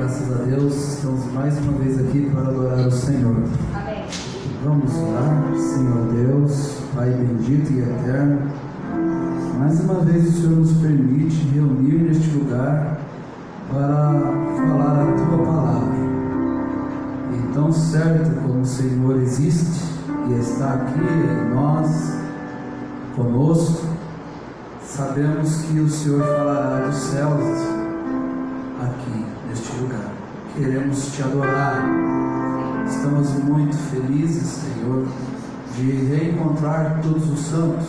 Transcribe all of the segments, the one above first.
Graças a Deus, estamos mais uma vez aqui para adorar o Senhor. Amém. Vamos lá, Senhor Deus, Pai bendito e eterno. Mais uma vez o Senhor nos permite reunir neste lugar para falar a Tua palavra. E tão certo como o Senhor existe e está aqui em nós, conosco, sabemos que o Senhor falará dos céus aqui neste lugar. Queremos Te adorar. Estamos muito felizes, Senhor, de reencontrar todos os santos,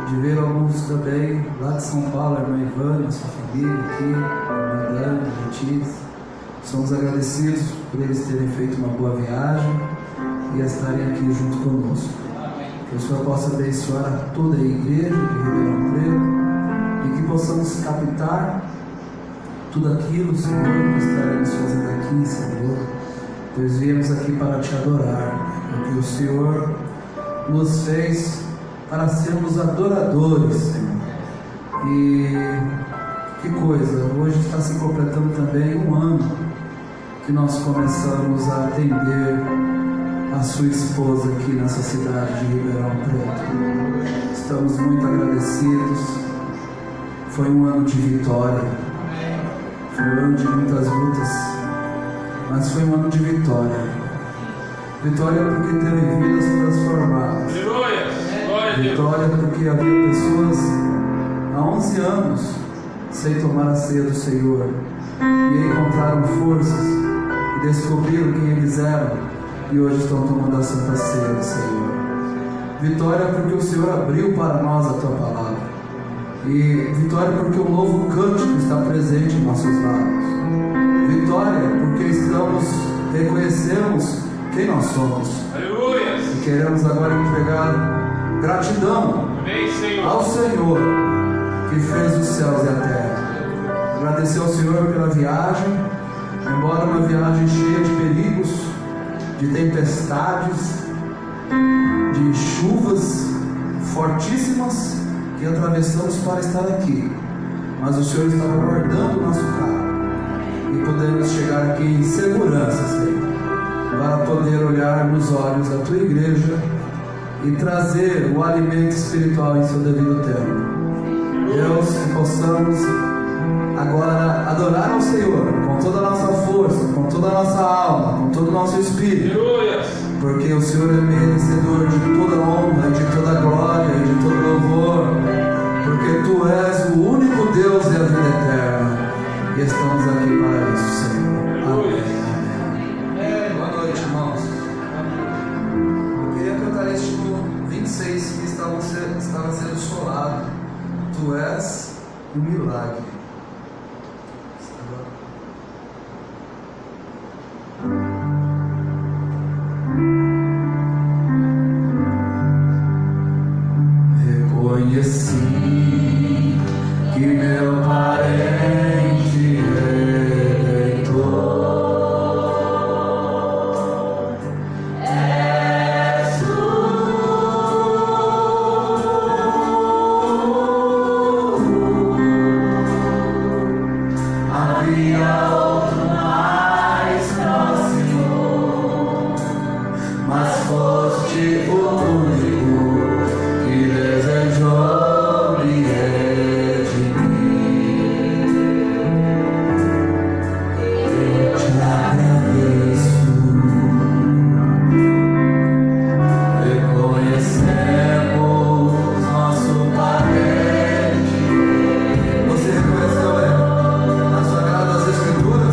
de ver alguns também lá de São Paulo, a irmã Ivana, sua família aqui, a irmã Dani, a Letícia. Somos agradecidos por eles terem feito uma boa viagem e estarem aqui junto conosco. Que o Senhor possa abençoar a toda a igreja de Ribeirão Preto e que possamos captar tudo aquilo, Senhor, que estaremos fazendo aqui, Senhor, pois viemos aqui para Te adorar, porque o Senhor nos fez para sermos adoradores, Senhor. E que coisa, hoje está se completando também um ano que nós começamos a atender a sua esposa aqui nessa cidade de Ribeirão Preto. Estamos muito agradecidos. Foi um ano de vitória, foi um ano de muitas lutas, mas foi um ano de vitória. Vitória porque teve vidas transformadas. Vitória porque havia pessoas há 11 anos sem tomar a ceia do Senhor e encontraram forças e descobriram quem eles eram e hoje estão tomando a Santa Ceia do Senhor. Vitória porque o Senhor abriu para nós a Tua palavra. E vitória porque o novo cântico está presente em nossos lábios. Vitória porque reconhecemos quem nós somos. Aleluia. E queremos agora entregar gratidão ao Senhor que fez os céus e a terra. Agradecer ao Senhor pela viagem, embora uma viagem cheia de perigos, de tempestades, de chuvas fortíssimas que atravessamos para estar aqui, mas o Senhor estava guardando o nosso carro e podemos chegar aqui em segurança, Senhor, para poder olhar nos olhos da Tua igreja e trazer o alimento espiritual em seu devido tempo. Deus, que possamos agora adorar ao Senhor com toda a nossa força, com toda a nossa alma, com todo o nosso espírito, porque o Senhor é merecedor de toda honra, de toda glória e de todo louvor, porque Tu és o único Deus e a vida eterna, e estamos aqui para isso, Senhor. Amém. Amém. Boa noite, irmãos. Eu queria cantar este número 26 que estava sendo solado. Tu és o milagre. Reconheci que meu parente redentor és Tu. Havia outro mais próximo, mas foste o único que desejou me redimir. Eu Te agradeço. Reconhecemos nosso parente. Você reconheceu ele nas Sagradas Escrituras?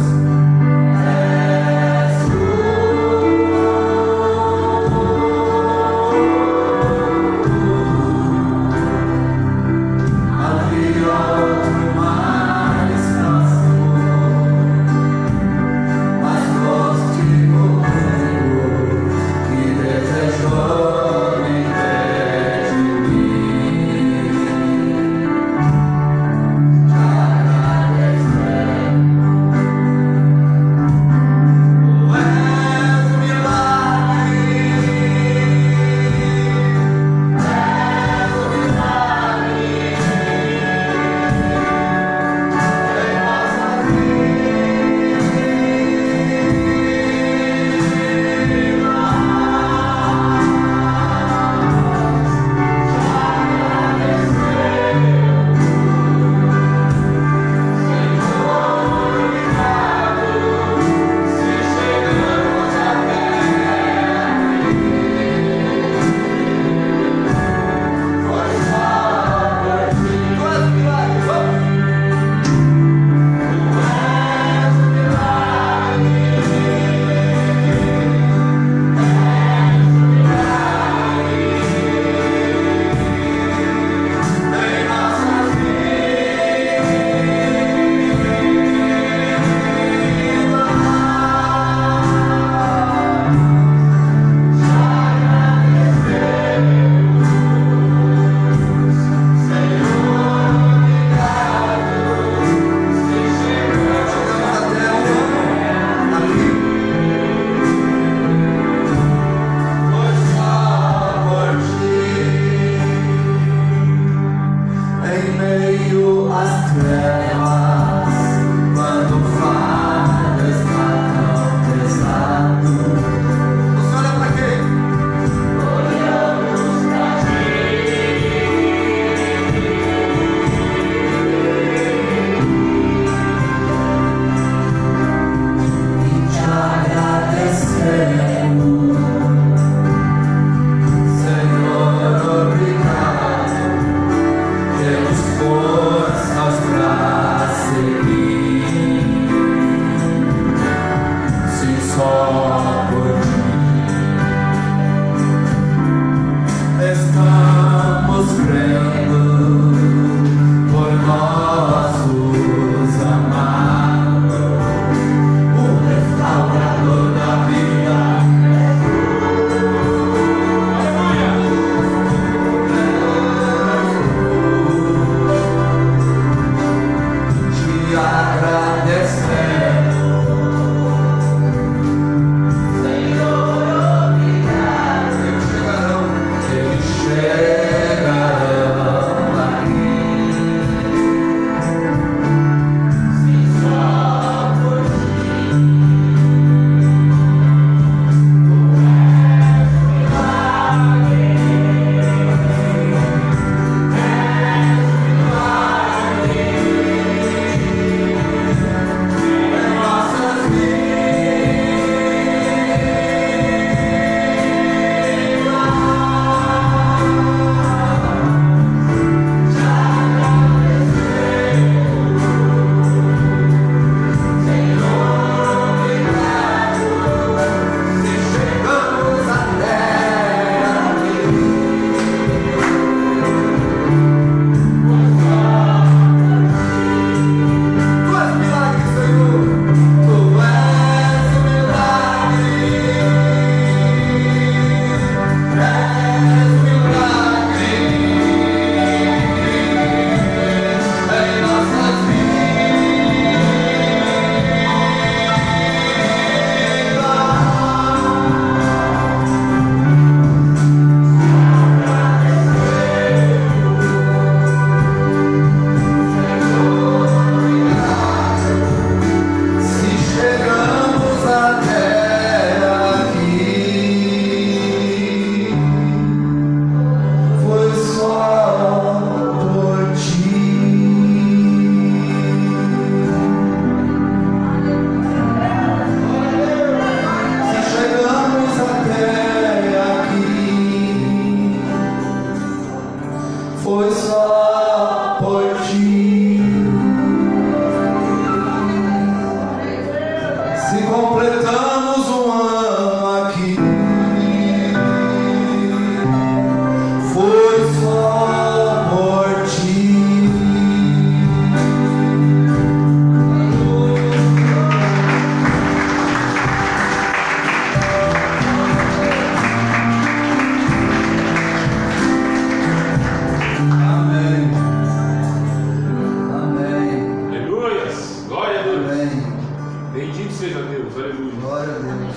Bendito seja Deus, aleluia. Glória a Deus.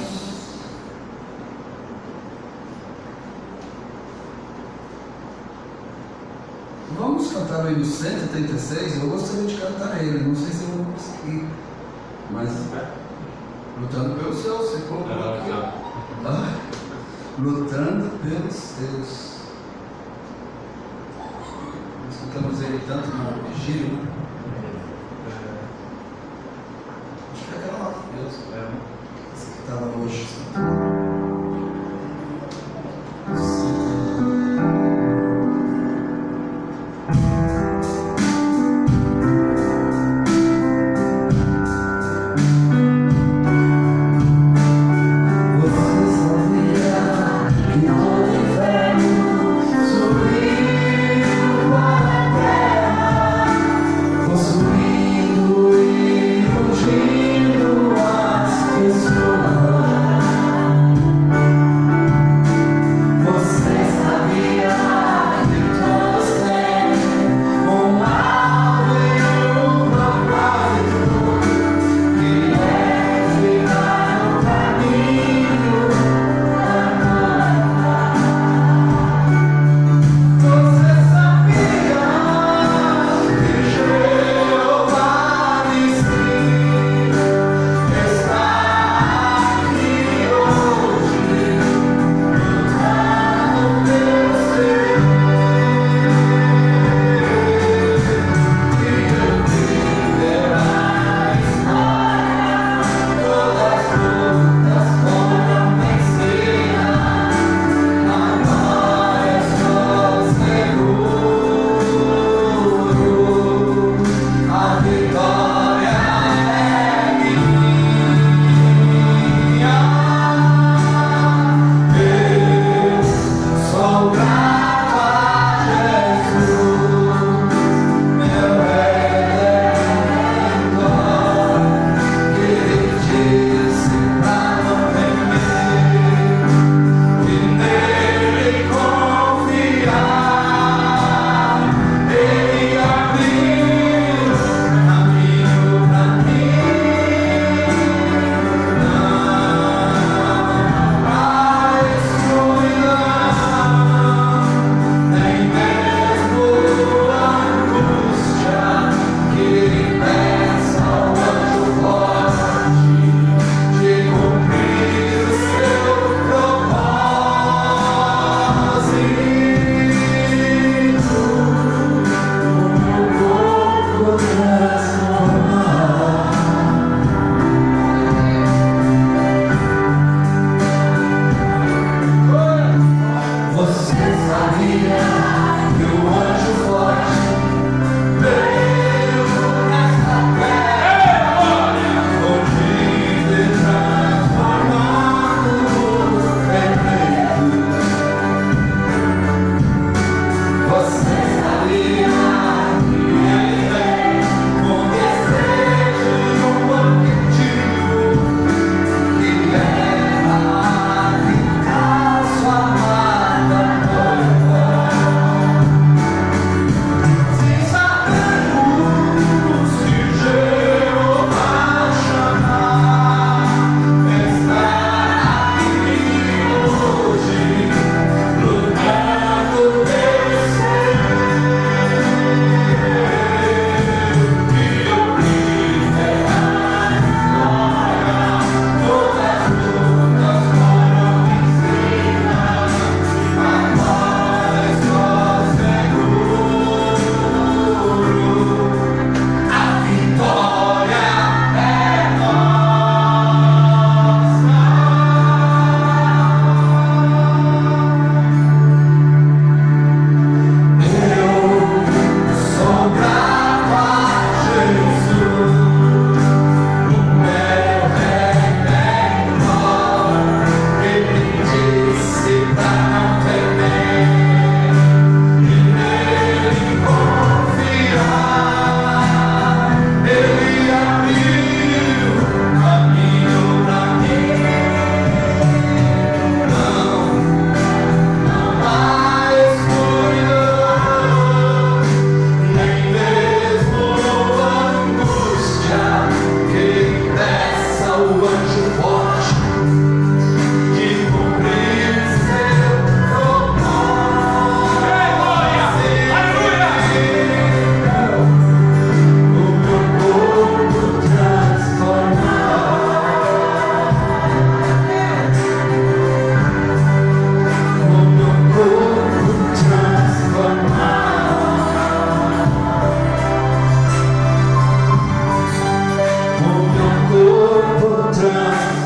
Vamos cantar o hino 136. Eu gostaria de cantar ele, não sei se eu vou conseguir, mas lutando pelos seus, você colocou aqui. Lutando pelos seus. Nós escutamos ele tanto no vigília, né? Acho que é aquela lá, Deus. Essa que estava hoje. Possuindo e rugindo as pessoas.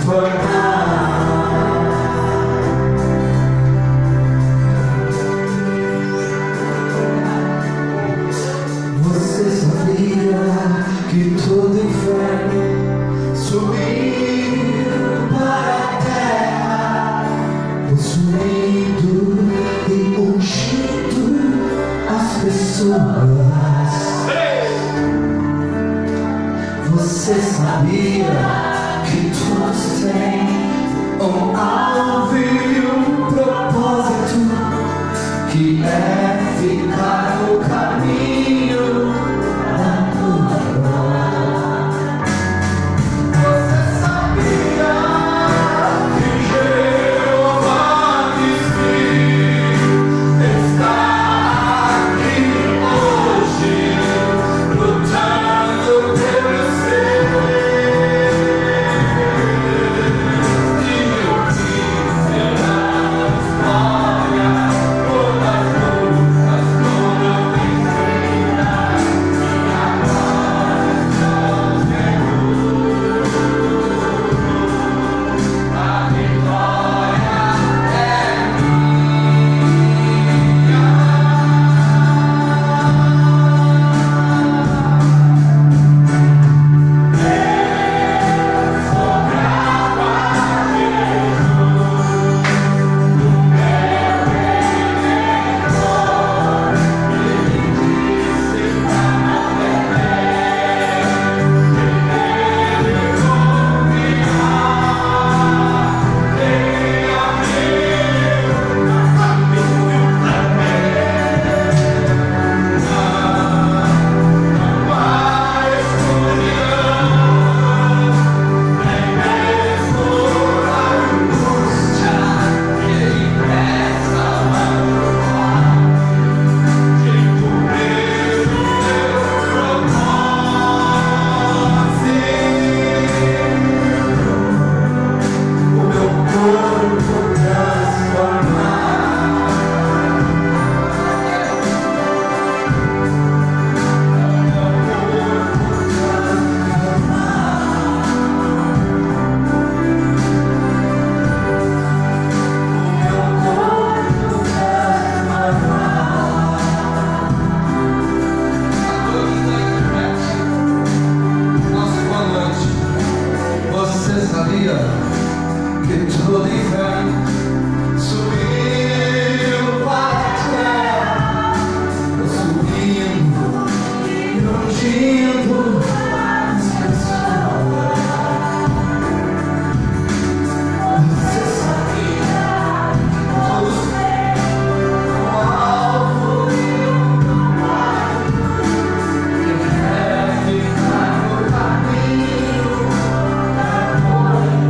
Você sabia que todo inferno subiu para a terra, possuindo e ungindo as pessoas? Você sabia que todos têm um alvo e um propósito, que é ficar no caminho da cura? Você sabia que Jeová está aqui hoje, lutando pelo seu? Que todo inferno subiu para a terra, subindo e ungindo as pessoas. Você sabia que todos têm um alvo e um propósito, que é ficar no caminho da glória.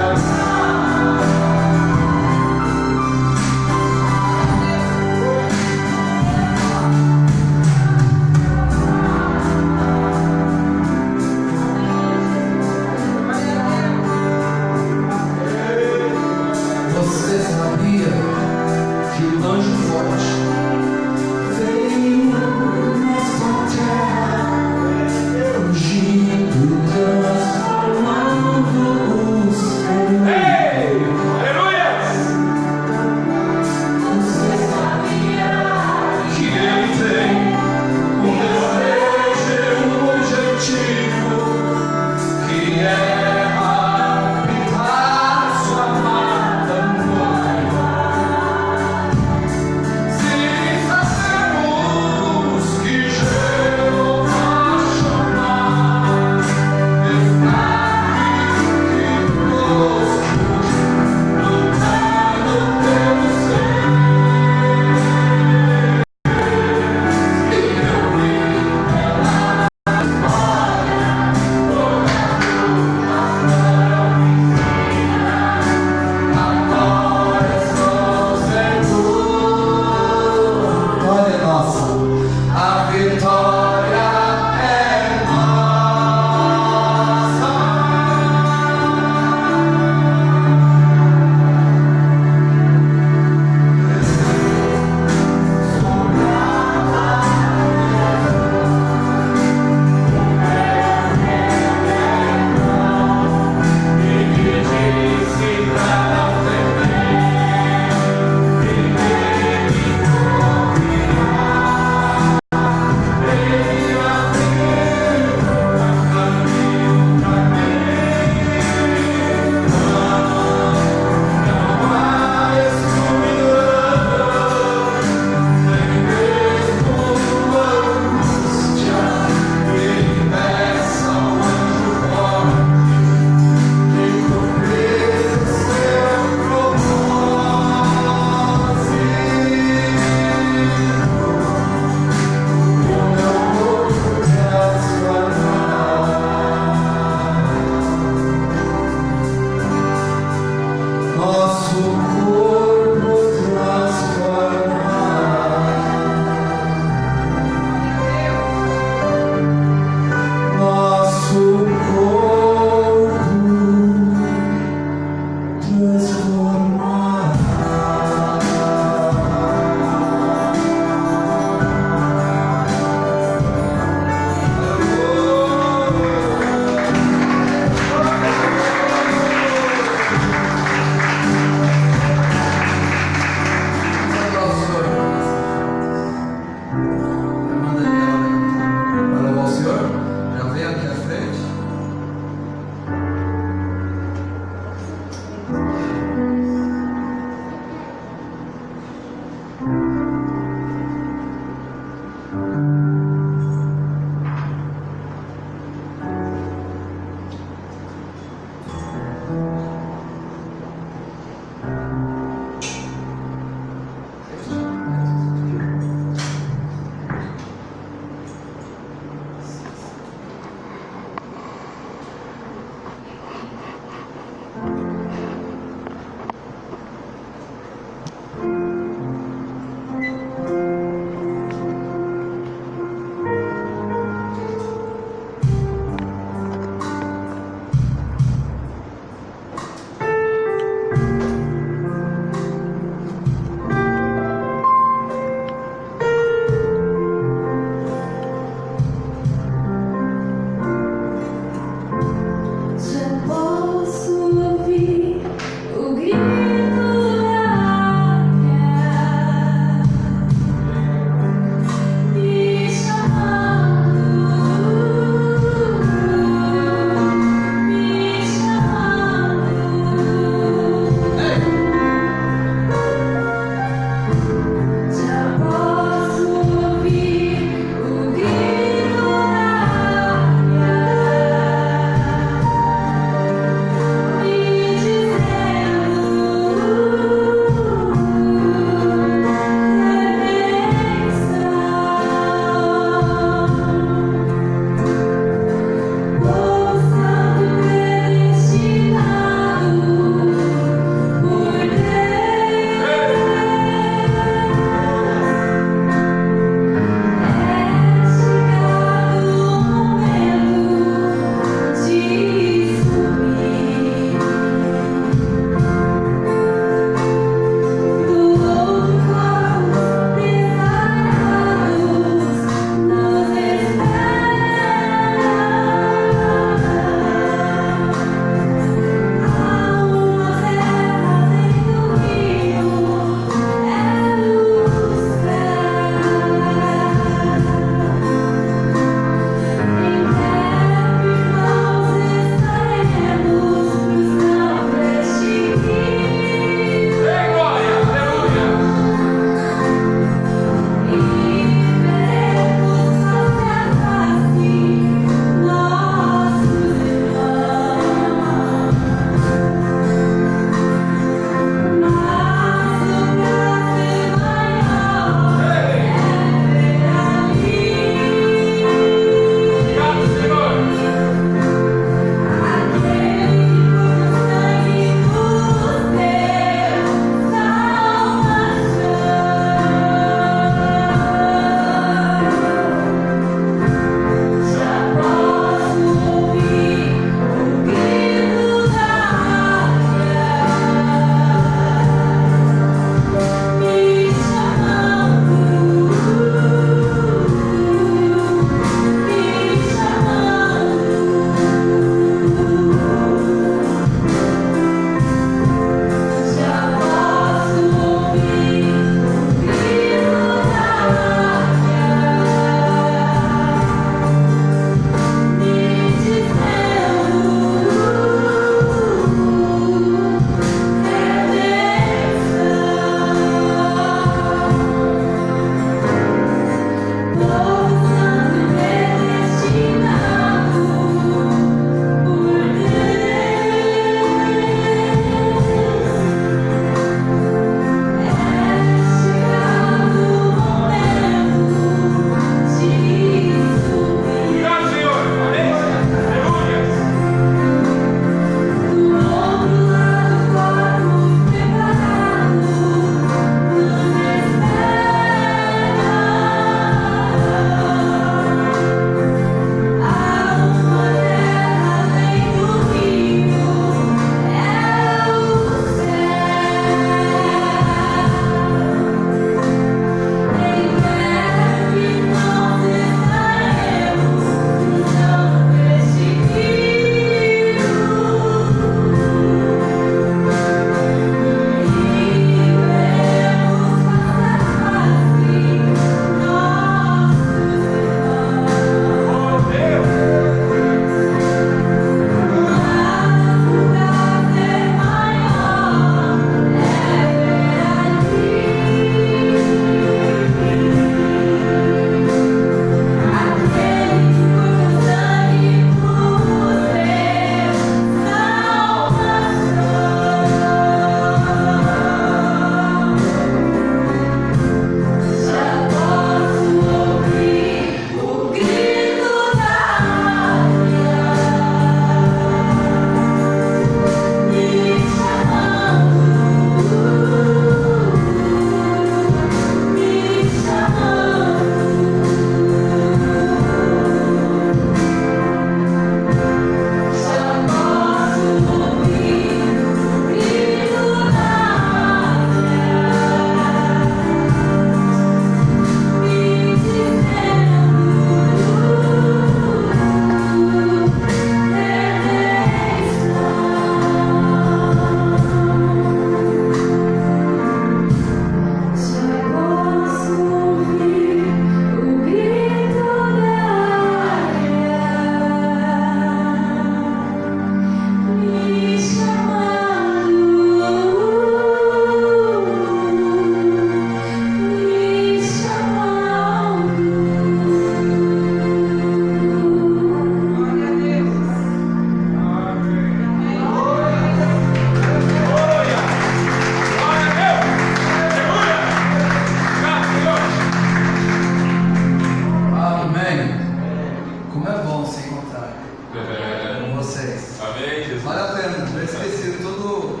Vale a pena, já esqueci tudo.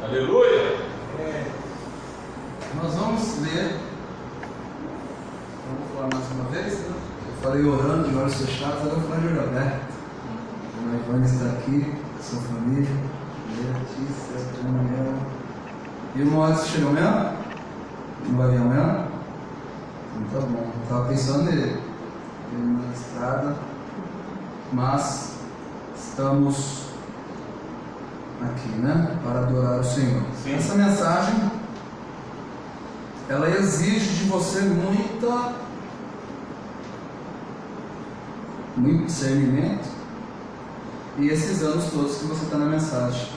Aleluia! Nós vamos ler. Vamos falar mais uma vez, né? Eu falei orando de olhos fechados, agora eu vou falar de olho aberto. A Ivone está aqui, sua família, Letícia, Daniel. E o Moisés chegou amanhã? Não vai vir amanhã? Então tá bom, estava pensando nele na estrada, mas estamos aqui, né, para adorar o Senhor. Sim. Essa mensagem, ela exige de você muito discernimento, e esses anos todos que você está na mensagem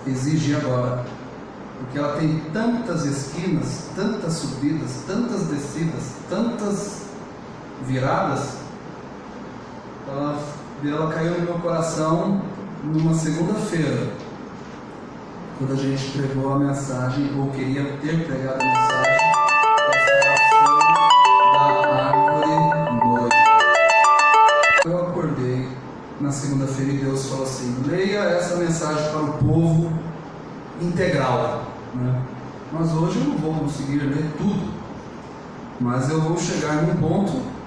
exige agora, porque ela tem tantas esquinas, tantas subidas, tantas descidas, tantas viradas. Ela caiu no meu coração numa segunda-feira, quando a gente pregou a mensagem, ou queria ter pregado a mensagem da árvore noite. Eu acordei na segunda-feira e Deus falou assim: leia essa mensagem para o povo integral, né? Mas hoje eu não vou conseguir ler tudo, mas eu vou chegar num ponto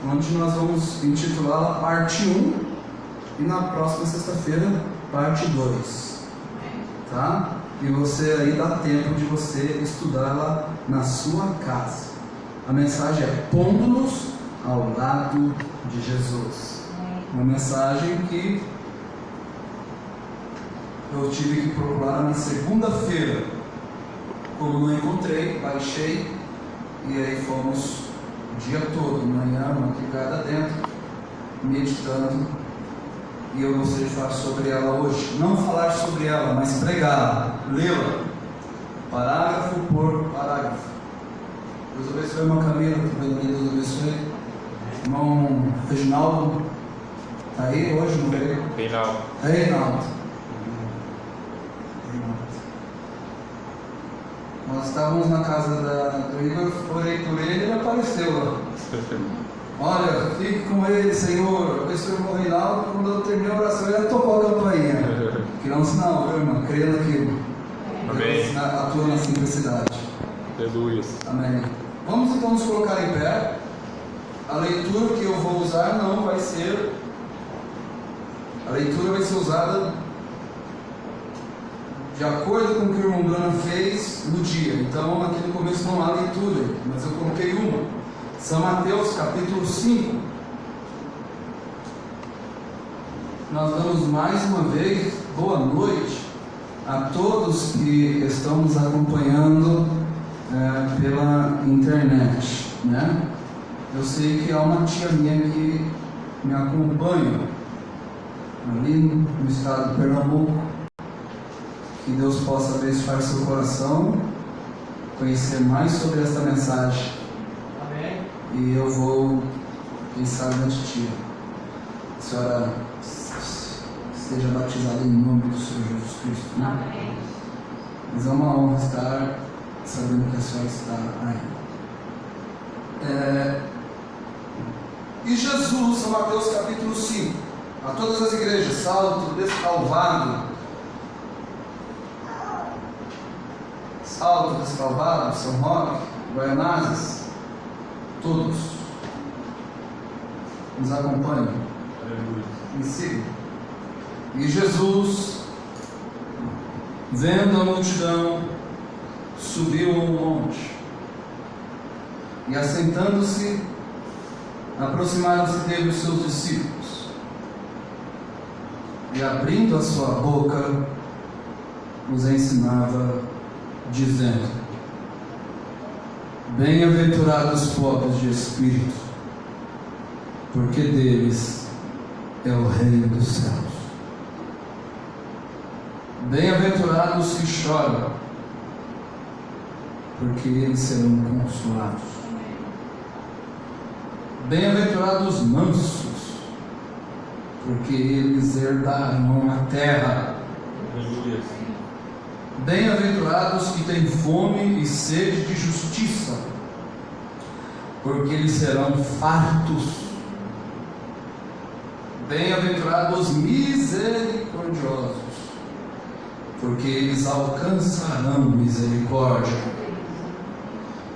onde nós vamos intitulá-la parte 1 e na próxima sexta-feira parte 2, tá? E você aí dá tempo de você estudá-la na sua casa. A mensagem é pondo-nos ao lado de Jesus. Uma mensagem que eu tive que procurar na segunda-feira. Como não encontrei, baixei, e aí fomos o dia todo, manhã, madrugada dentro, meditando. E eu gostaria de falar sobre ela hoje. Não falar sobre ela, mas pregá-la, lê-la, parágrafo por parágrafo. Deus abençoe, irmã Camila, Deus abençoe. Irmão Reginaldo, está aí hoje, não veio? Reinaldo. Nós estávamos na casa do Igor, orei por ele e ele apareceu lá. Olha, fique com ele, Senhor. Abençoe o irmão Reinaldo. Quando eu terminei a oração, ele tocou a campainha. Que é um sinal, viu, irmão? Creia naquilo. Amém. Deus atua na simplicidade. Aleluia. Amém. Vamos então nos colocar em pé. A leitura que eu vou usar não vai ser. A leitura vai ser usada de acordo com o que o irmão Bruno fez no dia. Então aqui no começo não há leitura, mas eu coloquei uma. São Mateus capítulo 5. Nós damos mais uma vez boa noite a todos que estão nos acompanhando pela internet, né? Eu sei que há uma tia minha que me acompanha ali no estado de Pernambuco. Que Deus possa abençoar seu coração, conhecer mais sobre esta mensagem. Amém. E eu vou pensar na tia. A senhora esteja batizada em nome do Senhor Jesus Cristo, né? Amém. Mas é uma honra estar sabendo que a senhora está aí. E Jesus, São Mateus capítulo 5, a todas as igrejas, Salto, Descalvado, Salto, Descalvado, São Roque, Guaianazes, todos nos acompanham, me sigam. E Jesus, vendo a multidão, subiu a um monte, e assentando-se, aproximaram-se dele os seus discípulos, e abrindo a sua boca, os ensinava, dizendo: bem-aventurados os pobres de espírito, porque deles é o reino dos céus. Bem-aventurados os que choram, porque eles serão consolados. Bem-aventurados os mansos, porque eles herdarão a terra. Bem-aventurados que têm fome e sede de justiça, porque eles serão fartos. Bem-aventurados misericordiosos, porque eles alcançarão misericórdia.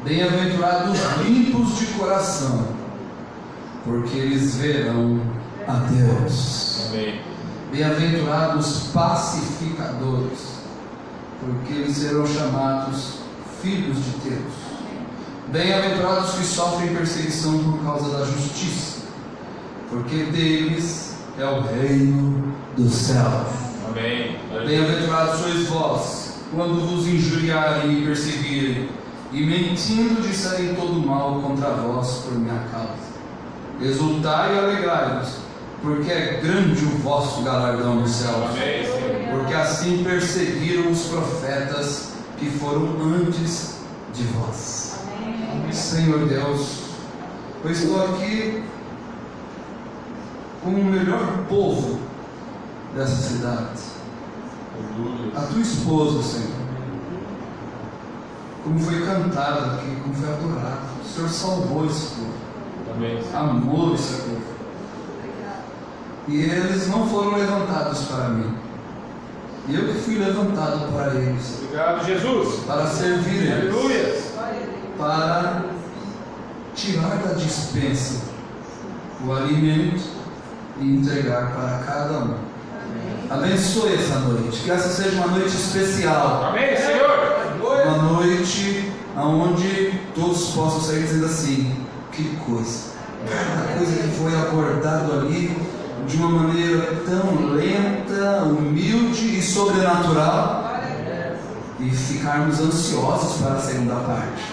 Bem-aventurados limpos de coração, porque eles verão a Deus. Amém. Bem-aventurados pacificadores, porque eles serão chamados filhos de Deus. Bem-aventurados que sofrem perseguição por causa da justiça, porque deles é o reino dos céus. Amém. Bem-aventurados sois vós, quando vos injuriarem e perseguirem, e mentindo disserem todo mal contra vós por minha causa. Exultai e alegrai-vos, porque é grande o vosso galardão no céu. Amém, Senhor. Porque assim perseguiram os profetas que foram antes de vós. Amém. Senhor Deus, eu estou aqui com o melhor povo dessa cidade, Aleluia. a tua esposa, Senhor. Como foi cantado aqui, como foi adorado, o Senhor salvou esse povo, Amém. amou esse povo, e eles não foram levantados para mim, eu que fui levantado para eles, Obrigado, Jesus. para servir eles, Aleluia. para tirar da despensa o alimento e entregar para cada um. Abençoe essa noite, que essa seja uma noite especial, Amém, Senhor. uma noite onde todos possam sair dizendo assim: que coisa, cada coisa que foi abordado ali de uma maneira tão lenta, humilde e sobrenatural, e ficarmos ansiosos para a segunda parte.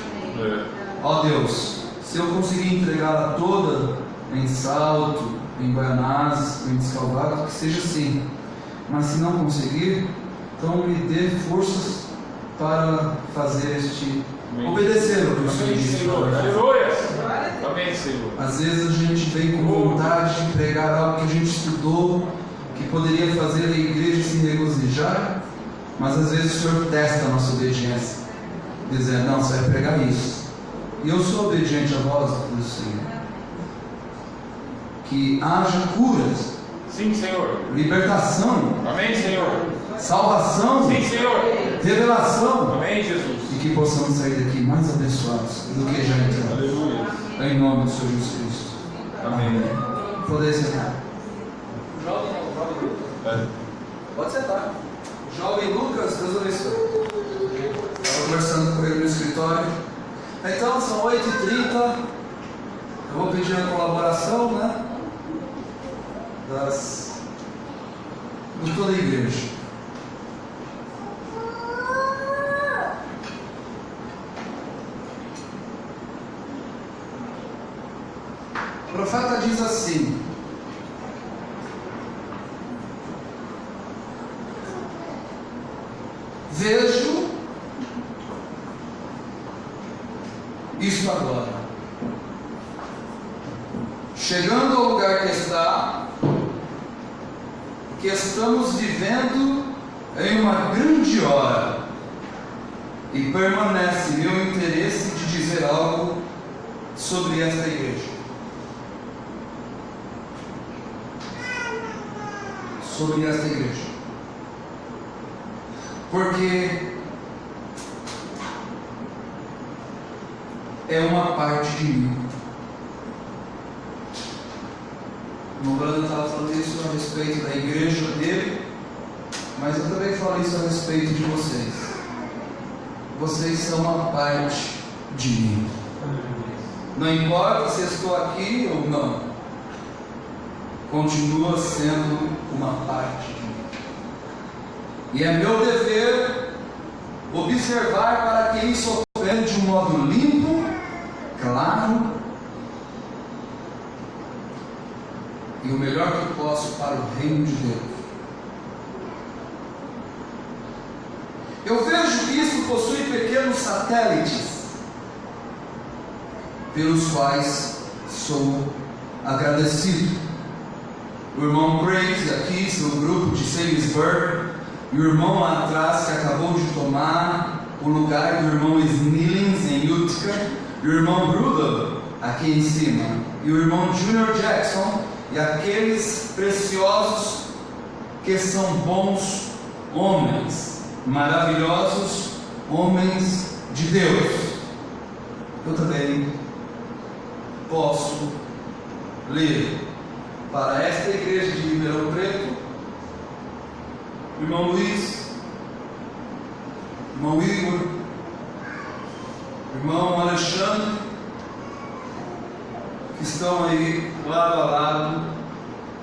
Ó Deus, se eu conseguir entregá-la toda em Salto, em Guaianazes, em Descalvado, que seja assim. Mas se não conseguir, então me dê forças para fazer obedecer o que o Senhor Amém, disse. Senhor. Aleluia. Amém, Senhor. Às vezes a gente vem com vontade de pregar algo que a gente estudou, que poderia fazer a igreja se regozijar, mas às vezes o Senhor testa a nossa obediência, dizendo: não, você vai pregar isso. E eu sou obediente à voz do Senhor. Que haja curas, Sim, Senhor. libertação, Amém, Senhor. salvação, Sim, Senhor. revelação, Amém, Jesus. e que possamos sair daqui mais abençoados do que já entramos. Aleluia. Em nome do Senhor Jesus Cristo. Amém. Poder sentar. É. Pode sentar. Jovem Lucas, Deus abençoe. Estava conversando com ele no escritório. Então, são 8h30. Eu vou pedir a colaboração, né? De toda a igreja. O profeta diz assim: vejo isto agora, chegando ao lugar que estamos vivendo em uma grande hora, e permanece meu interesse de dizer algo sobre esta igreja. Sobre esta igreja. Porque é uma parte de mim. O Brando estava falando isso a respeito da igreja dele, mas eu também falo isso a respeito de vocês. Vocês são uma parte de mim. Não importa se estou aqui ou não, continua sendo uma parte de mim. E é meu dever observar para que isso ocorra de um modo limpo, claro, e o melhor que posso para o reino de Deus. Eu vejo que isso possui pequenos satélites, pelos quais sou agradecido. O irmão Craig aqui, seu grupo de Salisbury, e o irmão lá atrás que acabou de tomar o lugar do irmão Snillings em Utica, e o irmão Bruder aqui em cima, e o irmão Junior Jackson, e aqueles preciosos que são bons homens, maravilhosos homens de Deus. Eu também posso ler para esta igreja de Ribeirão Preto, irmão Luiz, irmão Igor, irmão Alexandre, que estão aí lado a lado,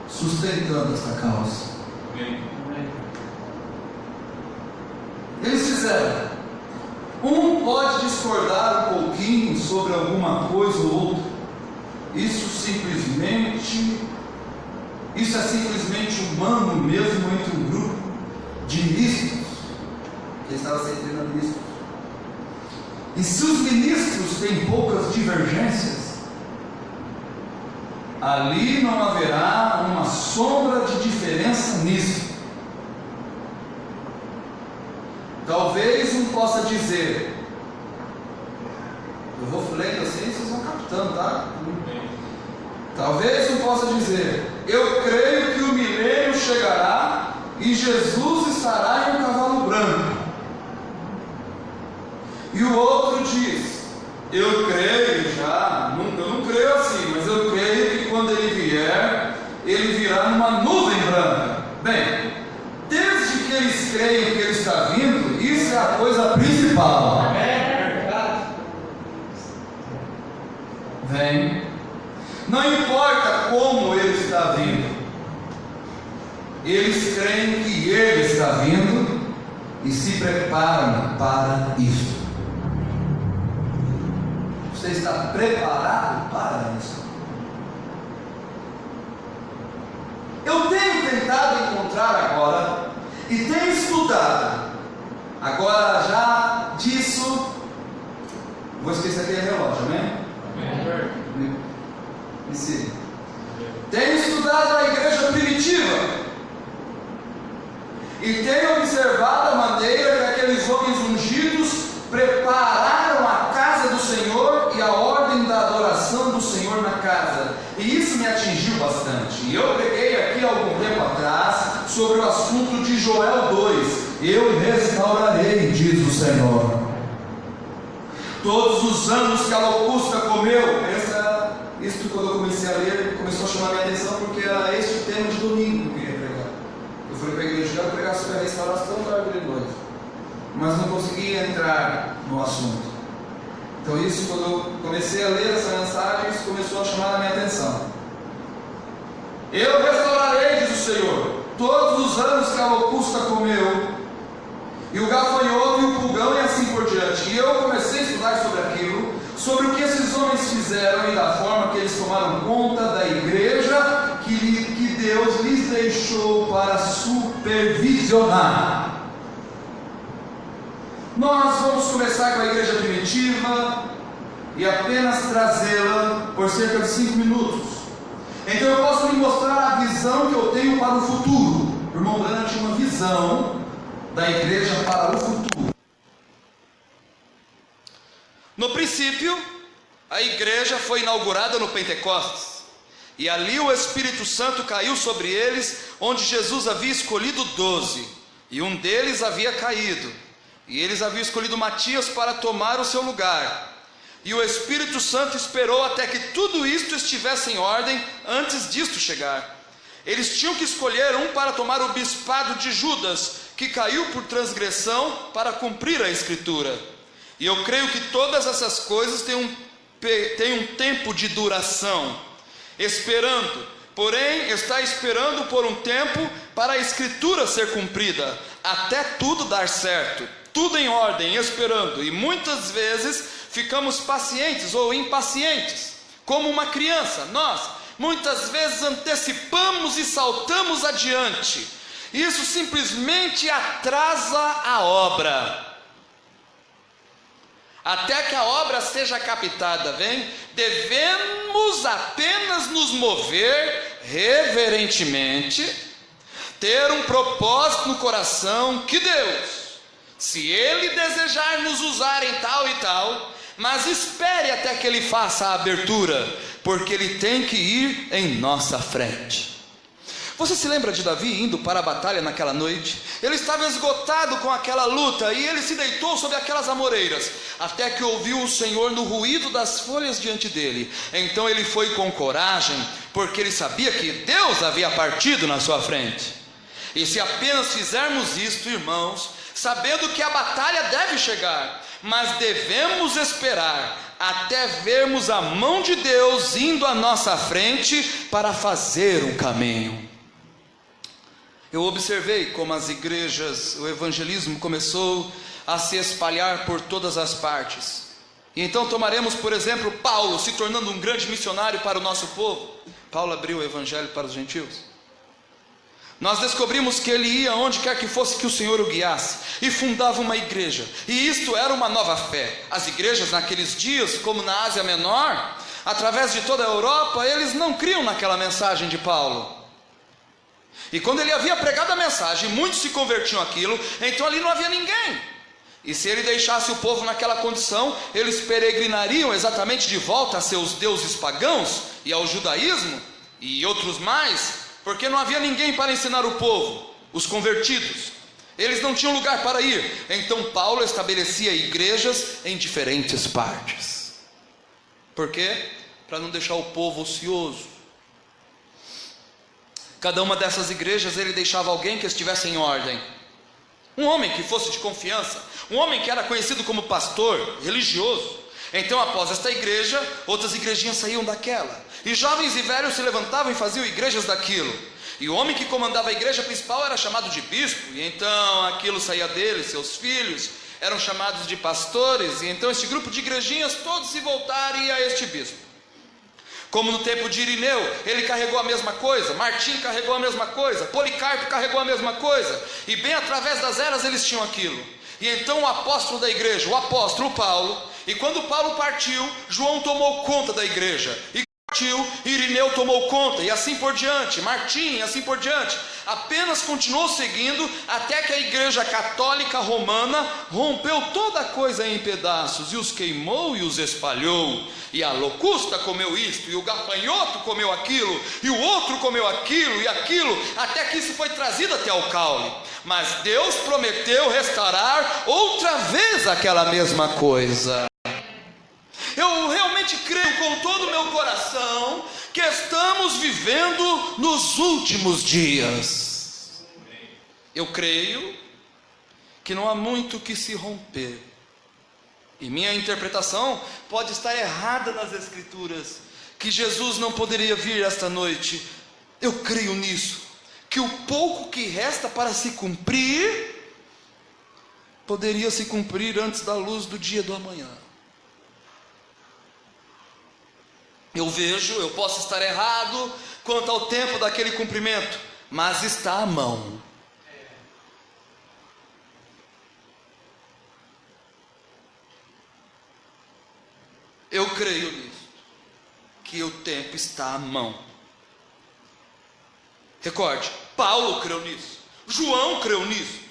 sustentando esta causa. Eles fizeram. Um pode discordar um pouquinho sobre alguma coisa ou outra. Isso é simplesmente humano mesmo entre um grupo de ministros, que estava se treinando ministros. E se os ministros têm poucas divergências, ali não haverá uma sombra de diferença nisso. Talvez um possa dizer, eu vou lendo assim, vocês vão captando, tá? Talvez um possa dizer, eu creio que o milênio chegará e Jesus estará em um cavalo branco. E o outro diz, eu creio já, eu não creio assim, mas eu creio que quando ele vier, ele virá numa nuvem branca. Bem, desde que eles creem que ele está vindo, isso é a coisa principal. Vem. Não importa como ele está vindo, eles creem que ele está vindo e se preparam para isso. Você está preparado para isso? Eu tenho tentado encontrar agora e tenho estudado. Agora já disso, vou esquecer aquele relógio, né? Tenho estudado a igreja primitiva e tenho observado a maneira que aqueles homens ungidos prepararam a casa do Senhor e a ordem da adoração do Senhor na casa, e isso me atingiu bastante. E eu preguei aqui há algum tempo atrás sobre o assunto de Joel 2: eu restaurarei, diz o Senhor. Todos os anos que a locusta comeu, isso quando eu comecei a ler, começou a chamar minha atenção, porque era esse o tema de domingo que eu queria pregar. Eu falei para a igreja, eu quero pregar sobre a restauração da árvore de noiva, mas não consegui entrar no assunto. Então isso, quando eu comecei a ler essa mensagem, isso começou a chamar a minha atenção. Eu restaurarei, diz o Senhor, todos os anos que a locusta comeu, e o gafanhoto e o pulgão e assim por diante. E eu comecei a estudar sobre aquilo, sobre o que esses homens fizeram e da forma que eles tomaram conta da igreja que Deus lhes deixou para supervisionar. Nós vamos começar com a igreja primitiva e apenas trazê-la por cerca de 5 minutos. Então eu posso lhe mostrar a visão que eu tenho para o futuro. O irmão Branham tinha uma visão da igreja para o futuro. No princípio, a igreja foi inaugurada no Pentecostes, e ali o Espírito Santo caiu sobre eles, onde Jesus havia escolhido 12, e um deles havia caído, e eles haviam escolhido Matias para tomar o seu lugar. E o Espírito Santo esperou até que tudo isto estivesse em ordem antes disto chegar. Eles tinham que escolher um para tomar o bispado de Judas, que caiu por transgressão, para cumprir a Escritura. E eu creio que todas essas coisas têm um tempo de duração, porém está esperando por um tempo para a Escritura ser cumprida, até tudo dar certo, tudo em ordem, esperando. E muitas vezes ficamos pacientes ou impacientes, como uma criança. Nós muitas vezes antecipamos e saltamos adiante. Isso simplesmente atrasa a obra. Até que a obra seja captada, devemos apenas nos mover reverentemente, ter um propósito no coração, que Deus, se Ele desejar nos usar em tal e tal, mas espere até que Ele faça a abertura, porque ele tem que ir em nossa frente. Você se lembra de Davi indo para a batalha naquela noite? Ele estava esgotado com aquela luta e ele se deitou sobre aquelas amoreiras, até que ouviu o Senhor no ruído das folhas diante dele. Então ele foi com coragem, porque ele sabia que Deus havia partido na sua frente. E se apenas fizermos isto, irmãos, sabendo que a batalha deve chegar, mas devemos esperar até vermos a mão de Deus indo à nossa frente para fazer um caminho. Eu observei como as igrejas, o evangelismo começou a se espalhar por todas as partes. E então tomaremos, por exemplo, Paulo se tornando um grande missionário para o nosso povo. Paulo abriu o evangelho para os gentios. Nós descobrimos que ele ia onde quer que fosse que o Senhor o guiasse, e fundava uma igreja, e isto era uma nova fé. As igrejas naqueles dias, como na Ásia Menor, através de toda a Europa, eles não criam naquela mensagem de Paulo. E quando ele havia pregado a mensagem, muitos se convertiam àquilo, então ali não havia ninguém. E se ele deixasse o povo naquela condição, eles peregrinariam exatamente de volta a seus deuses pagãos e ao judaísmo e outros mais, porque não havia ninguém para ensinar o povo, os convertidos. Eles não tinham lugar para ir. Então Paulo estabelecia igrejas em diferentes partes. Por quê? Para não deixar o povo ocioso. Cada uma dessas igrejas ele deixava alguém que estivesse em ordem, um homem que fosse de confiança, um homem que era conhecido como pastor religioso. Então após esta igreja, outras igrejinhas saíam daquela, e jovens e velhos se levantavam e faziam igrejas daquilo. E o homem que comandava a igreja principal era chamado de bispo, e então aquilo saía dele, seus filhos eram chamados de pastores, e então este grupo de igrejinhas todos se voltaram a este bispo. Como no tempo de Irineu, ele carregou a mesma coisa, Martim carregou a mesma coisa, Policarpo carregou a mesma coisa, e bem através das eras eles tinham aquilo. E então o apóstolo da igreja, o apóstolo Paulo, e quando Paulo partiu, João tomou conta da igreja, e partiu, Irineu tomou conta, e assim por diante, Martim, e assim por diante. Apenas continuou seguindo até que a igreja católica romana rompeu toda a coisa em pedaços, e os queimou e os espalhou, e a locusta comeu isto, e o gafanhoto comeu aquilo, e o outro comeu aquilo e aquilo, até que isso foi trazido até o caule. Mas Deus prometeu restaurar outra vez aquela mesma coisa. Eu realmente creio com todo o meu coração que estamos vivendo nos últimos dias. Eu creio que não há muito que se romper. E minha interpretação pode estar errada nas Escrituras, que Jesus não poderia vir esta noite. Eu creio nisso, que o pouco que resta para se cumprir, poderia se cumprir antes da luz do dia do amanhã. Eu posso estar errado quanto ao tempo daquele cumprimento, mas está à mão. Eu creio nisso, que o tempo está à mão. Recorde, Paulo creu nisso, João creu nisso,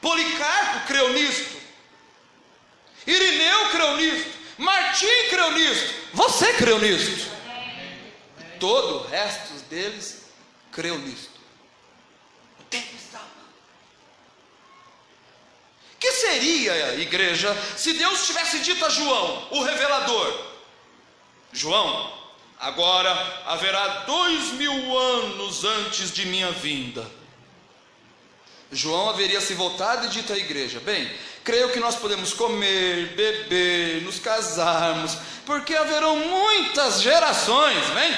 Policarpo creu nisso, Irineu creu nisso, Martim creu nisso, você creu nisso, todo o resto deles creu nisso. O tempo está à mão. O que seria, igreja, se Deus tivesse dito a João, o revelador: João, agora haverá 2000 anos antes de minha vinda. João haveria se voltado e dito à igreja: bem, creio que nós podemos comer, beber, nos casarmos, porque haverão muitas gerações, vem?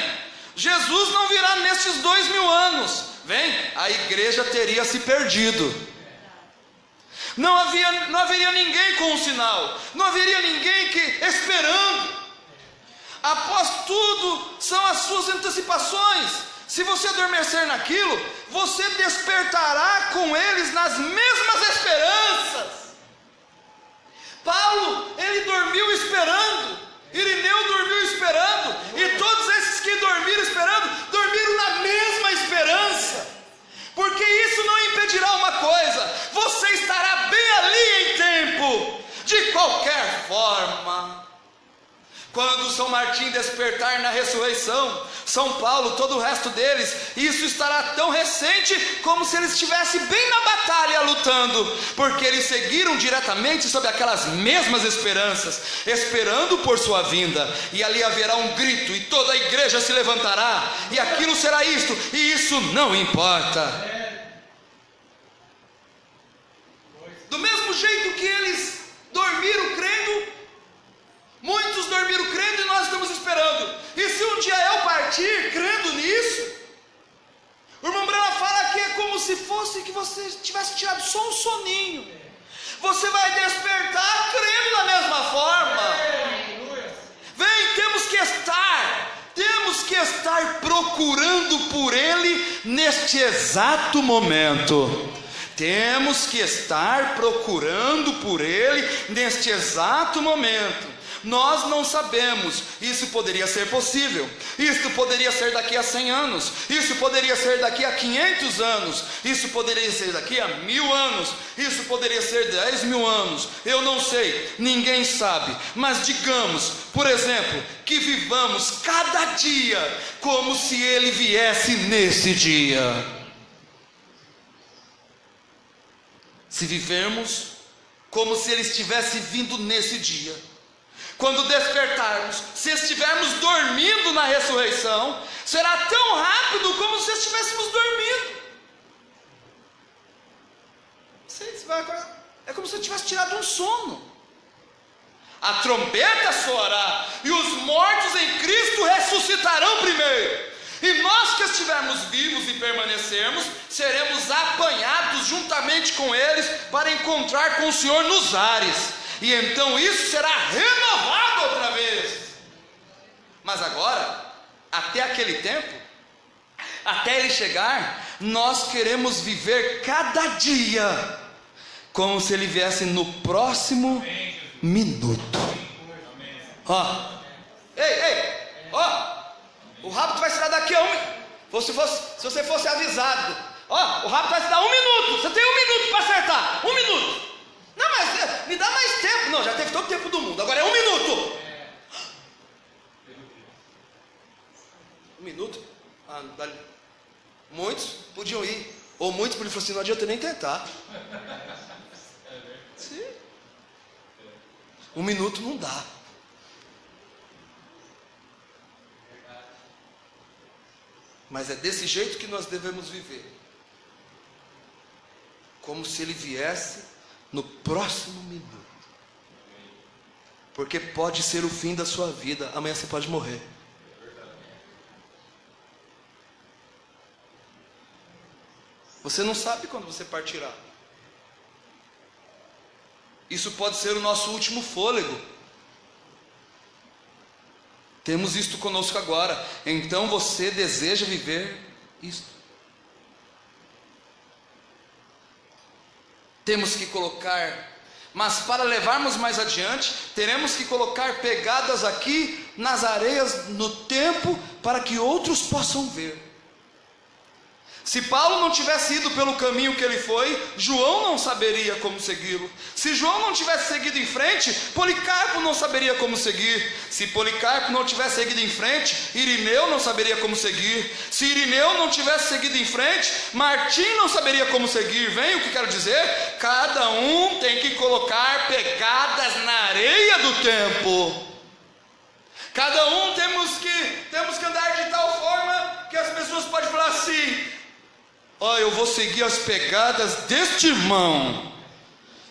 Jesus não virá nestes 2000 anos, vem? A igreja teria se perdido. Não haveria ninguém com um sinal, não haveria ninguém que esperando. Após tudo, são as suas antecipações. Se você adormecer naquilo, você despertará com eles nas mesmas esperanças. Paulo, ele dormiu esperando, Irineu dormiu esperando, e todos esses que dormiram esperando, dormiram na mesma esperança. Porque isso não impedirá uma coisa: você estará bem ali em tempo. De qualquer forma, Quando São Martim despertar na ressurreição, São Paulo, todo o resto deles, isso estará tão recente como se eles estivessem bem na batalha lutando, porque eles seguiram diretamente sob aquelas mesmas esperanças, esperando por sua vinda, e ali haverá um grito, e toda a igreja se levantará, e aquilo será isto, e isso não importa. Do mesmo jeito que eles dormiram crendo, muitos dormiram crendo e nós estamos esperando. E se um dia eu partir crendo nisso, o irmão Brana fala que é como se fosse que você tivesse tirado só um soninho. Você vai despertar crendo da mesma forma. Vem, temos que estar procurando por Ele neste exato momento. Temos que estar procurando por Ele neste exato momento. Nós não sabemos, isso poderia ser possível, isso poderia ser daqui a 100 anos, isso poderia ser daqui a 500 anos, isso poderia ser daqui a 1000 anos, isso poderia ser 10 mil anos, eu não sei, ninguém sabe, mas digamos, por exemplo, que vivamos cada dia como se ele viesse nesse dia. Se vivermos como se ele estivesse vindo nesse dia, quando despertarmos, se estivermos dormindo na ressurreição, será tão rápido como se estivéssemos dormindo. É como se eu tivesse tirado um sono. A trombeta soará e os mortos em Cristo ressuscitarão primeiro. E nós que estivermos vivos e permanecermos, seremos apanhados juntamente com eles para encontrar com o Senhor nos ares. E então isso será renovado outra vez. Mas agora, até aquele tempo, até ele chegar, nós queremos viver cada dia como se ele viesse no próximo minuto. Ó, ei, ó, o rapto vai se dar daqui a se você fosse avisado, ó, o rapto vai se dar 1 minuto. Você tem 1 minuto para acertar, 1 minuto. Não, mas me dá mais tempo. Não, já teve todo o tempo do mundo, agora é 1 minuto. 1 minuto? Ah, muitos podiam ir, ou muitos podiam falar assim, não adianta nem tentar. Sim. 1 minuto não dá. Mas é desse jeito que nós devemos viver, como se ele viesse no próximo minuto, porque pode ser o fim da sua vida. Amanhã você pode morrer. Você não sabe quando você partirá. Isso pode ser o nosso último fôlego. Temos isto conosco agora. Então você deseja viver isto. Temos que colocar, mas para levarmos mais adiante, teremos que colocar pegadas aqui nas areias no tempo, para que outros possam ver. Se Paulo não tivesse ido pelo caminho que ele foi, João não saberia como segui-lo. Se João não tivesse seguido em frente, Policarpo não saberia como seguir. Se Policarpo não tivesse seguido em frente, Irineu não saberia como seguir. Se Irineu não tivesse seguido em frente, Martim não saberia como seguir. Vem o que quero dizer? Cada um tem que colocar pegadas na areia do tempo. Cada um temos que andar de tal forma que as pessoas podem falar assim: ó, eu vou seguir as pegadas deste irmão,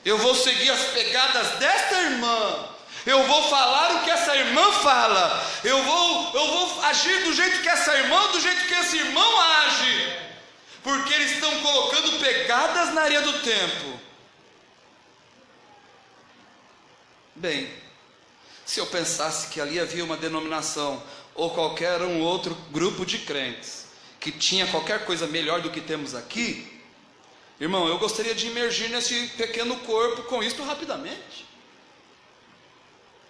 eu vou seguir as pegadas desta irmã, eu vou falar o que essa irmã fala, eu vou agir do jeito que essa irmã, do jeito que esse irmão age, porque eles estão colocando pegadas na areia do tempo. Bem, se eu pensasse que ali havia uma denominação ou qualquer um outro grupo de crentes que tinha qualquer coisa melhor do que temos aqui, irmão, eu gostaria de imergir nesse pequeno corpo com isto rapidamente.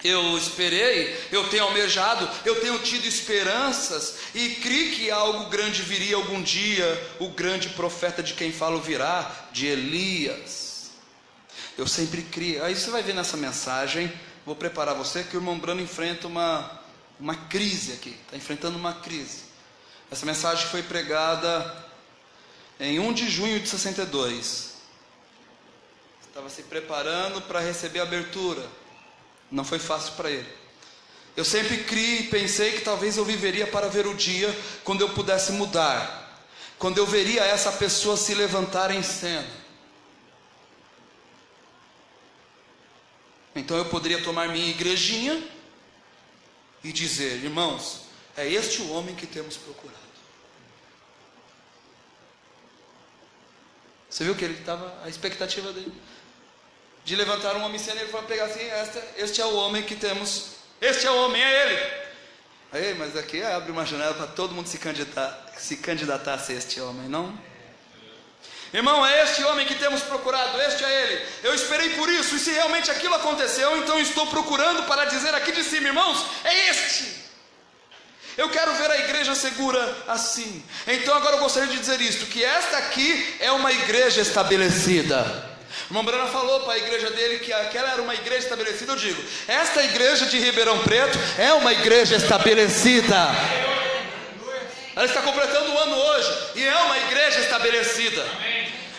Eu esperei, eu tenho almejado, eu tenho tido esperanças e criei que algo grande viria algum dia. O grande profeta de quem falo virá, de Elias. Eu sempre criei. Aí você vai ver nessa mensagem vou preparar você que o irmão Brano enfrenta uma crise aqui, está enfrentando uma crise. Essa mensagem foi pregada em 1 de junho de 62. Estava se preparando para receber a abertura. Não foi fácil para ele. Eu sempre criei e pensei que talvez eu viveria para ver o dia quando eu pudesse mudar, quando eu veria essa pessoa se levantar em cena. Então eu poderia tomar minha igrejinha e dizer: irmãos, é este o homem que temos procurado. Você viu que ele estava, a expectativa dele de levantar um homem em cena, ele foi pegar assim: este é o homem que temos, este é o homem, é ele. Aí, mas aqui abre uma janela para todo mundo se candidatar a ser este homem, não? Irmão, é este homem que temos procurado, este é ele. Eu esperei por isso, e se realmente aquilo aconteceu, então estou procurando para dizer aqui de cima: irmãos, é este. Eu quero ver a igreja segura assim. Então agora eu gostaria de dizer isto, que esta aqui é uma igreja estabelecida. O irmão Brana falou para a igreja dele que aquela era uma igreja estabelecida. Eu digo, esta igreja de Ribeirão Preto é uma igreja estabelecida. Ela está completando o ano hoje, e é uma igreja estabelecida.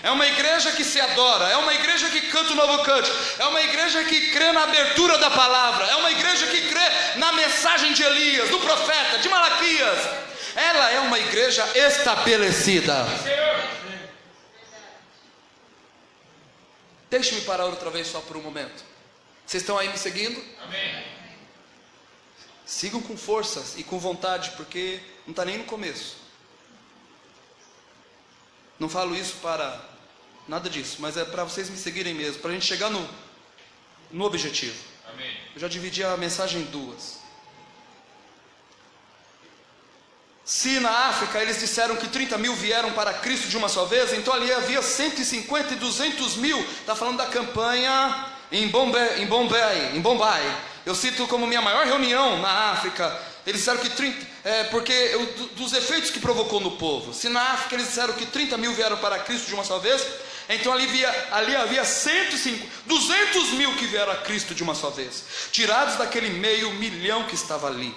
É uma igreja que se adora, é uma igreja que canta o novo cântico, é uma igreja que crê na abertura da palavra, é uma igreja que crê na mensagem de Elias, do profeta, de Malaquias. Ela é uma igreja estabelecida. Deixe-me parar outra vez só por um momento. Vocês estão aí me seguindo? Amém. Sigam com força e com vontade, porque não está nem no começo. Não falo isso para nada disso, mas é para vocês me seguirem mesmo, para a gente chegar no objetivo. Amém. Eu já dividi a mensagem em duas. Se na África eles disseram que 30 mil vieram para Cristo de uma só vez, então ali havia 150 e 200 mil. Está falando da campanha em Bombay. Eu cito como minha maior reunião na África. Eles disseram que dos efeitos que provocou no povo. Se na África eles disseram que 30 mil vieram para Cristo de uma só vez, então ali havia 200 mil que vieram a Cristo de uma só vez, tirados daquele 500 mil que estava ali.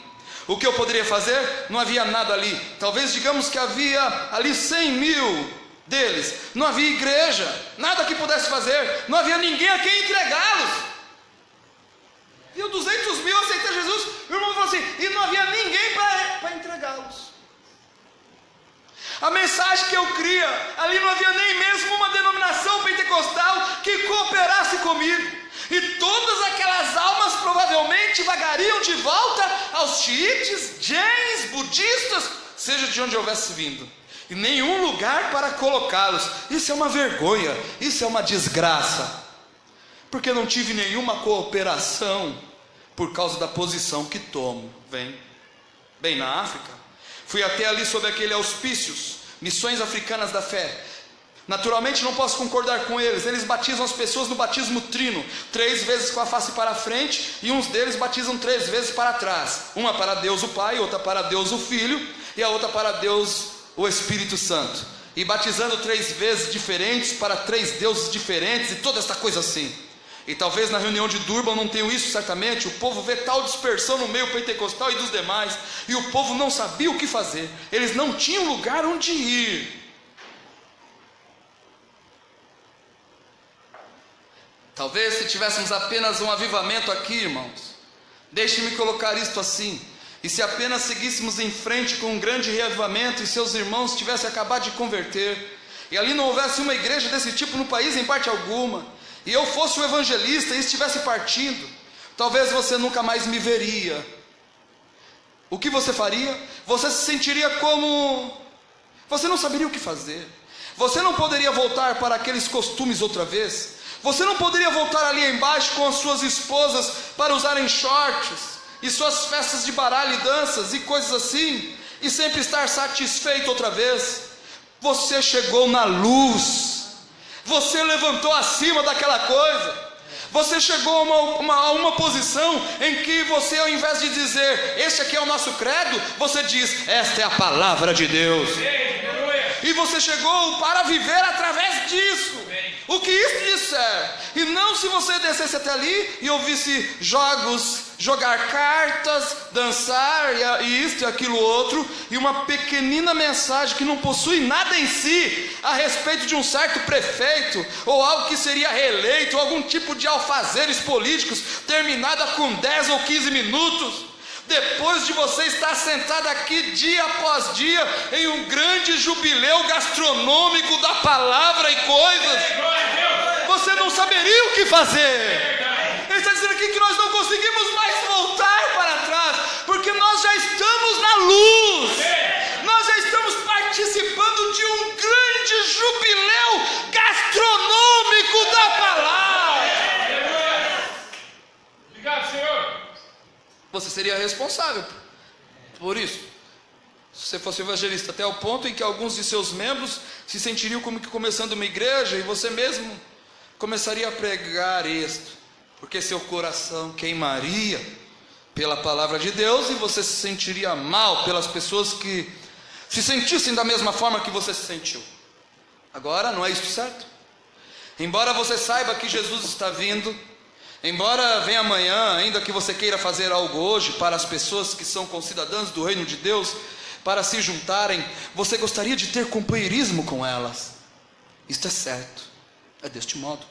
O que eu poderia fazer? Não havia nada ali. Talvez digamos que havia ali 100 mil deles. Não havia igreja, nada que pudesse fazer, não havia ninguém a quem entregá-los. Viu 200 mil aceitar Jesus, o irmão falou assim, e não havia ninguém para entregá-los. A mensagem que eu cria, ali não havia nem mesmo uma denominação pentecostal que cooperasse comigo. E todas aquelas almas provavelmente vagariam de volta aos xiites, jains, budistas, seja de onde houvesse vindo. E nenhum lugar para colocá-los. Isso é uma vergonha, isso é uma desgraça. Porque não tive nenhuma cooperação por causa da posição que tomo. Bem, na África, fui até ali sob aquele auspícios, Missões Africanas da Fé. Naturalmente não posso concordar com eles. Eles batizam as pessoas no batismo trino, 3 vezes com a face para frente, e uns deles batizam 3 vezes para trás. Uma para Deus o Pai, outra para Deus o Filho, e a outra para Deus o Espírito Santo. E batizando 3 vezes diferentes para 3 deuses diferentes, e toda essa coisa assim. E talvez na reunião de Durban não tenham isso certamente. O povo vê tal dispersão no meio pentecostal e dos demais, e o povo não sabia o que fazer. Eles não tinham lugar onde ir. Talvez se tivéssemos apenas um avivamento aqui, irmãos, deixe-me colocar isto assim, e se apenas seguíssemos em frente com um grande reavivamento, e seus irmãos tivessem acabado de converter, e ali não houvesse uma igreja desse tipo no país em parte alguma, e eu fosse o evangelista e estivesse partindo, talvez você nunca mais me veria. O que você faria? Você se sentiria como... Você não saberia o que fazer. Você não poderia voltar para aqueles costumes outra vez. Você não poderia voltar ali embaixo com as suas esposas para usarem shorts e suas festas de baralho e danças e coisas assim, e sempre estar satisfeito outra vez. Você chegou na luz, você levantou acima daquela coisa, você chegou a uma posição em que você, ao invés de dizer, este aqui é o nosso credo, você diz, esta é a palavra de Deus. e você chegou para viver através disso. O que isso disser, e não se você descesse até ali e ouvisse jogar cartas, dançar e isto e aquilo outro, e uma pequenina mensagem que não possui nada em si a respeito de um certo prefeito, ou algo que seria reeleito, ou algum tipo de alfazeres políticos, terminada com 10 ou 15 minutos, depois de você estar sentado aqui dia após dia em um grande jubileu gastronômico da palavra e coisas, você não saberia o que fazer. Ele está dizendo aqui que nós não conseguimos mais voltar para trás, porque nós já estamos na luz, nós já estamos participando de um grande jubileu gastronômico da palavra. Obrigado, Senhor. Você seria responsável por isso, se você fosse evangelista, até o ponto em que alguns de seus membros se sentiriam como que começando uma igreja, e você mesmo começaria a pregar isto, porque seu coração queimaria pela palavra de Deus, e você se sentiria mal pelas pessoas que se sentissem da mesma forma que você se sentiu. Agora, não é isso certo? Embora você saiba que Jesus está vindo, embora venha amanhã, ainda que você queira fazer algo hoje para as pessoas que são concidadãs do reino de Deus, para se juntarem, você gostaria de ter companheirismo com elas. Isto é certo, é deste modo.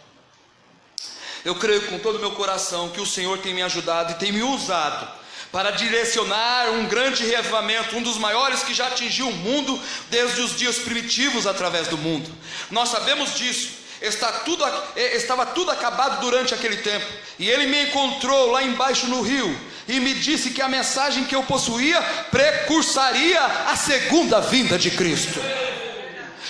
Eu creio com todo o meu coração que o Senhor tem me ajudado e tem me usado para direcionar um grande reavivamento, um dos maiores que já atingiu o mundo desde os dias primitivos através do mundo. Nós sabemos disso. Estava tudo acabado durante aquele tempo, e ele me encontrou lá embaixo no rio e me disse que a mensagem que eu possuía precursaria a segunda vinda de Cristo.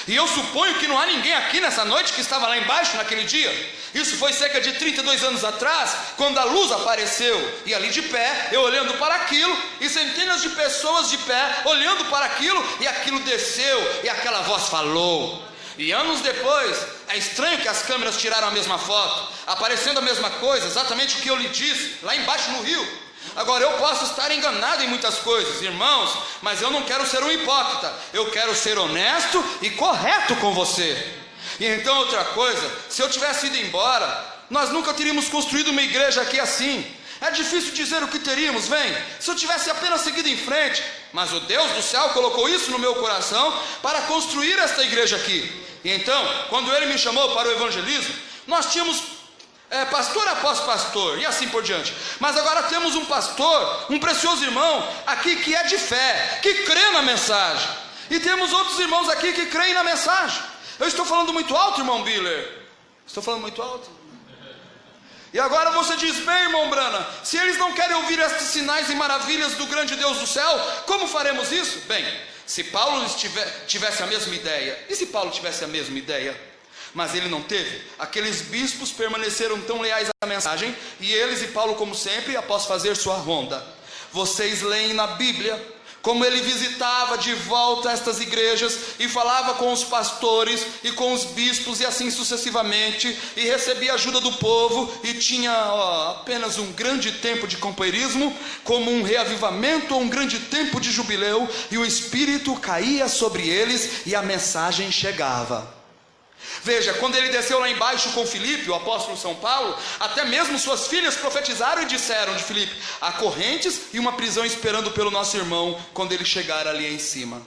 E eu suponho que não há ninguém aqui nessa noite que estava lá embaixo naquele dia. Isso foi cerca de 32 anos atrás, quando a luz apareceu, e ali de pé, eu olhando para aquilo, e centenas de pessoas de pé olhando para aquilo, e aquilo desceu, e aquela voz falou. E anos depois, é estranho que as câmeras tiraram a mesma foto, aparecendo a mesma coisa, exatamente o que eu lhe disse, lá embaixo no rio. Agora, eu posso estar enganado em muitas coisas, irmãos, mas eu não quero ser um hipócrita, eu quero ser honesto e correto com você. E então outra coisa, se eu tivesse ido embora, nós nunca teríamos construído uma igreja aqui assim. É difícil dizer o que teríamos, se eu tivesse apenas seguido em frente, mas o Deus do céu colocou isso no meu coração para construir esta igreja aqui. E então, quando ele me chamou para o evangelismo, nós tínhamos pastor após pastor, e assim por diante. Mas agora temos um pastor, um precioso irmão aqui que é de fé, que crê na mensagem. E temos outros irmãos aqui que creem na mensagem. Eu estou falando muito alto, irmão Biller? Estou falando muito alto? E agora você diz, bem, irmão Brana, se eles não querem ouvir estes sinais e maravilhas do grande Deus do céu, como faremos isso? Bem, se Paulo tivesse a mesma ideia, e se Paulo tivesse a mesma ideia, mas ele não teve, aqueles bispos permaneceram tão leais à mensagem, e eles e Paulo, como sempre, após fazer sua ronda, vocês leem na Bíblia como ele visitava de volta estas igrejas e falava com os pastores e com os bispos e assim sucessivamente, e recebia ajuda do povo, e tinha apenas um grande tempo de companheirismo, como um reavivamento ou um grande tempo de jubileu, e o Espírito caía sobre eles e a mensagem chegava. Veja, quando ele desceu lá embaixo com Filipe, o apóstolo São Paulo, até mesmo suas filhas profetizaram e disseram de Filipe: há correntes e uma prisão esperando pelo nosso irmão quando ele chegar ali em cima.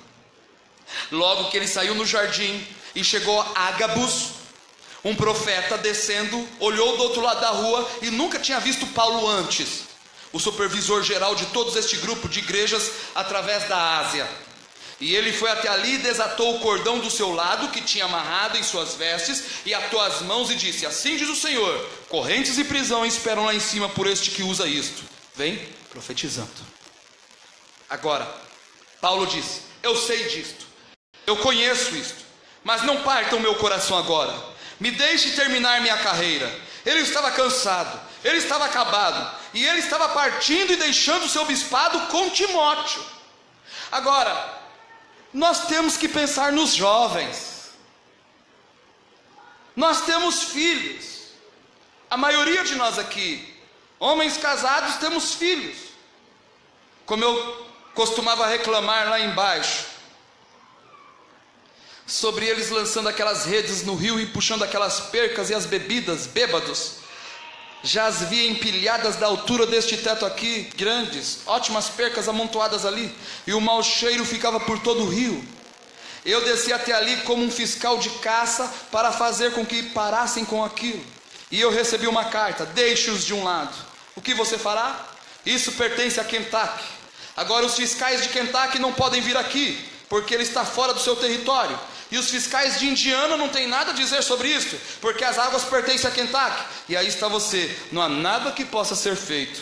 Logo que ele saiu no jardim e chegou a Ágabus, um profeta descendo, olhou do outro lado da rua e nunca tinha visto Paulo antes, o supervisor geral de todo este grupo de igrejas através da Ásia. E ele foi até ali e desatou o cordão do seu lado que tinha amarrado em suas vestes, e atou as mãos e disse: assim diz o Senhor, correntes e prisão esperam lá em cima por este que usa isto. Vem profetizando. Agora, Paulo disse: eu sei disto, eu conheço isto, mas não parta o meu coração agora, me deixe terminar minha carreira. Ele estava cansado, ele estava acabado, e ele estava partindo e deixando o seu bispado com Timóteo. Agora, nós temos que pensar nos jovens. Nós temos filhos. A maioria de nós aqui, homens casados, temos filhos. Como eu costumava reclamar lá embaixo. sobre eles lançando aquelas redes no rio e puxando aquelas percas e as bebidas, bêbados. Já as via empilhadas da altura deste teto aqui, grandes, ótimas percas amontoadas ali, e o mau cheiro ficava por todo o rio. Eu desci até ali como um fiscal de caça para fazer com que parassem com aquilo. E eu recebi uma carta: deixe-os de um lado. O que você fará? Isso pertence a Kentucky. Agora os fiscais de Kentucky não podem vir aqui, porque ele está fora do seu território. E os fiscais de Indiana não têm nada a dizer sobre isso, porque as águas pertencem a Kentucky. E aí está você, não há nada que possa ser feito.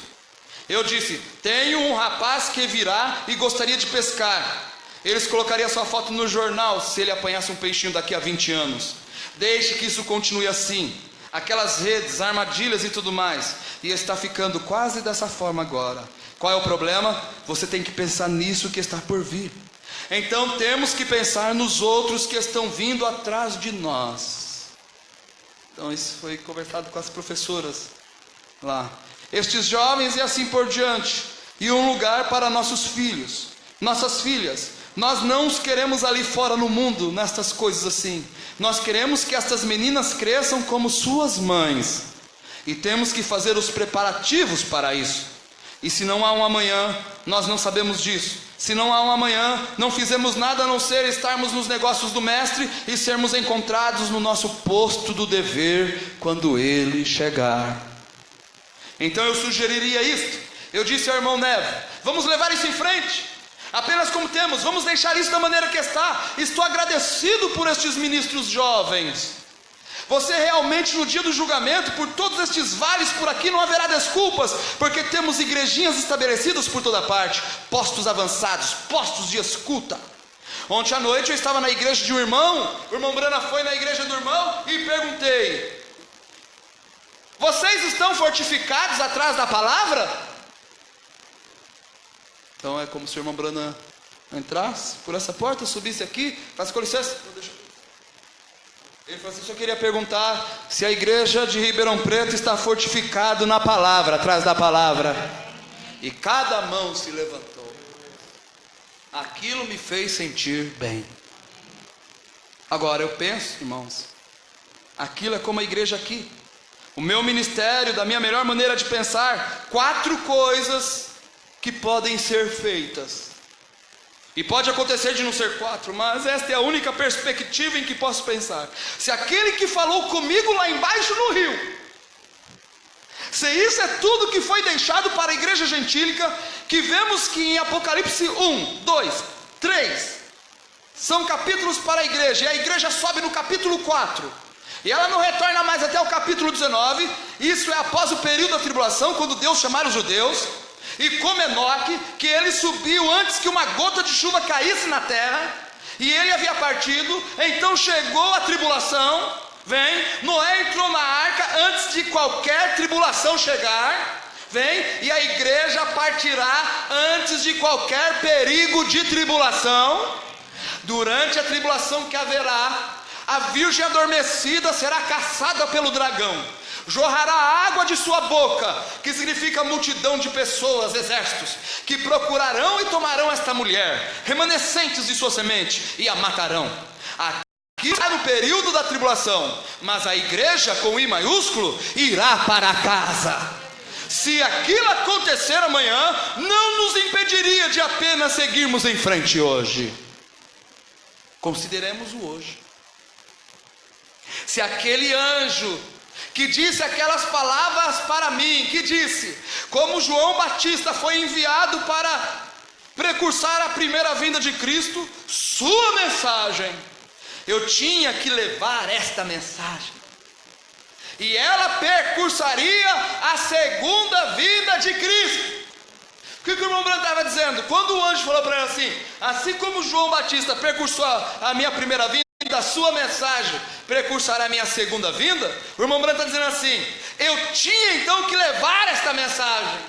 Eu disse: tenho um rapaz que virá e gostaria de pescar. Eles colocariam sua foto no jornal se ele apanhasse um peixinho daqui a 20 anos. Deixe que isso continue assim. Aquelas redes, armadilhas e tudo mais. E está ficando quase dessa forma agora. Qual é o problema? Você tem que pensar nisso que está por vir. Então temos que pensar nos outros que estão vindo atrás de nós. Então isso foi conversado com as professoras lá. Estes jovens e assim por diante. E um lugar para nossos filhos, nossas filhas. Nós não os queremos ali fora no mundo, nestas coisas assim. Nós queremos que estas meninas cresçam como suas mães. E temos que fazer os preparativos para isso. E se não há um amanhã, nós não sabemos disso. Se não há um amanhã, não fizemos nada a não ser estarmos nos negócios do mestre e sermos encontrados no nosso posto do dever quando ele chegar. Então eu sugeriria isto. Eu disse ao irmão Neves: vamos levar isso em frente. Apenas como temos, vamos deixar isso da maneira que está. Estou agradecido por estes ministros jovens. Você realmente no dia do julgamento, por todos estes vales por aqui, não haverá desculpas, porque temos igrejinhas estabelecidas por toda parte, postos avançados, postos de escuta. Ontem à noite eu estava na igreja de um irmão, o irmão Brana foi na igreja do irmão e perguntei: vocês estão fortificados atrás da palavra? Então é como se o irmão Brana entrasse por essa porta, subisse aqui, falasse: com licença, ele falou assim: só queria perguntar se a igreja de Ribeirão Preto está fortificado na palavra, atrás da palavra. E cada mão se levantou. Aquilo me fez sentir bem. Agora eu penso, irmãos, aquilo é como a igreja aqui. O meu ministério, da minha melhor maneira de pensar, 4 coisas que podem ser feitas. E pode acontecer de não ser 4, mas esta é a única perspectiva em que posso pensar. Se aquele que falou comigo lá embaixo no rio, se isso é tudo que foi deixado para a igreja gentílica, que vemos que em Apocalipse 1, 2, 3, são capítulos para a igreja, e a igreja sobe no capítulo 4, e ela não retorna mais até o capítulo 19, isso é após o período da tribulação, quando Deus chamar os judeus. E como Enoque, que ele subiu antes que uma gota de chuva caísse na terra, e ele havia partido, então chegou a tribulação, vem, Noé entrou na arca antes de qualquer tribulação chegar, vem, e a igreja partirá antes de qualquer perigo de tribulação. Durante a tribulação que haverá, a virgem adormecida será caçada pelo dragão. Jorrará água de sua boca, que significa multidão de pessoas, exércitos, que procurarão e tomarão esta mulher, remanescentes de sua semente, e a matarão. Aqui está no período da tribulação, mas a igreja com I maiúsculo irá para casa. Se aquilo acontecer amanhã, não nos impediria de apenas seguirmos em frente hoje. Consideremos o hoje. Se aquele anjo que disse aquelas palavras para mim, que disse, como João Batista foi enviado para precursar a primeira vinda de Cristo, sua mensagem, eu tinha que levar esta mensagem, e ela percursaria a segunda vinda de Cristo. O que o irmão Branco estava dizendo? Quando o anjo falou para ele assim como João Batista precursou a minha primeira vinda, a sua mensagem precursará a minha segunda vinda, o irmão Branco está dizendo assim: eu tinha então que levar esta mensagem.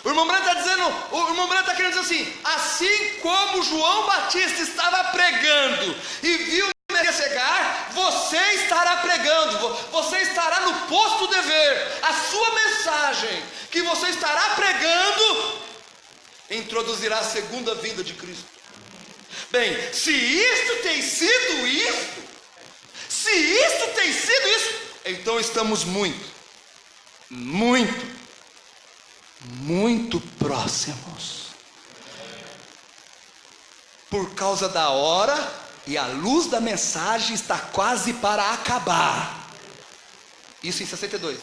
O irmão Branco está querendo dizer assim como João Batista estava pregando e viu o Messias chegar, você estará pregando, você estará no posto dever. A sua mensagem que você estará pregando introduzirá a segunda vinda de Cristo. Bem, se isto tem sido isso, então estamos muito próximos. Por causa da hora, e a luz da mensagem está quase para acabar. Isso em 62.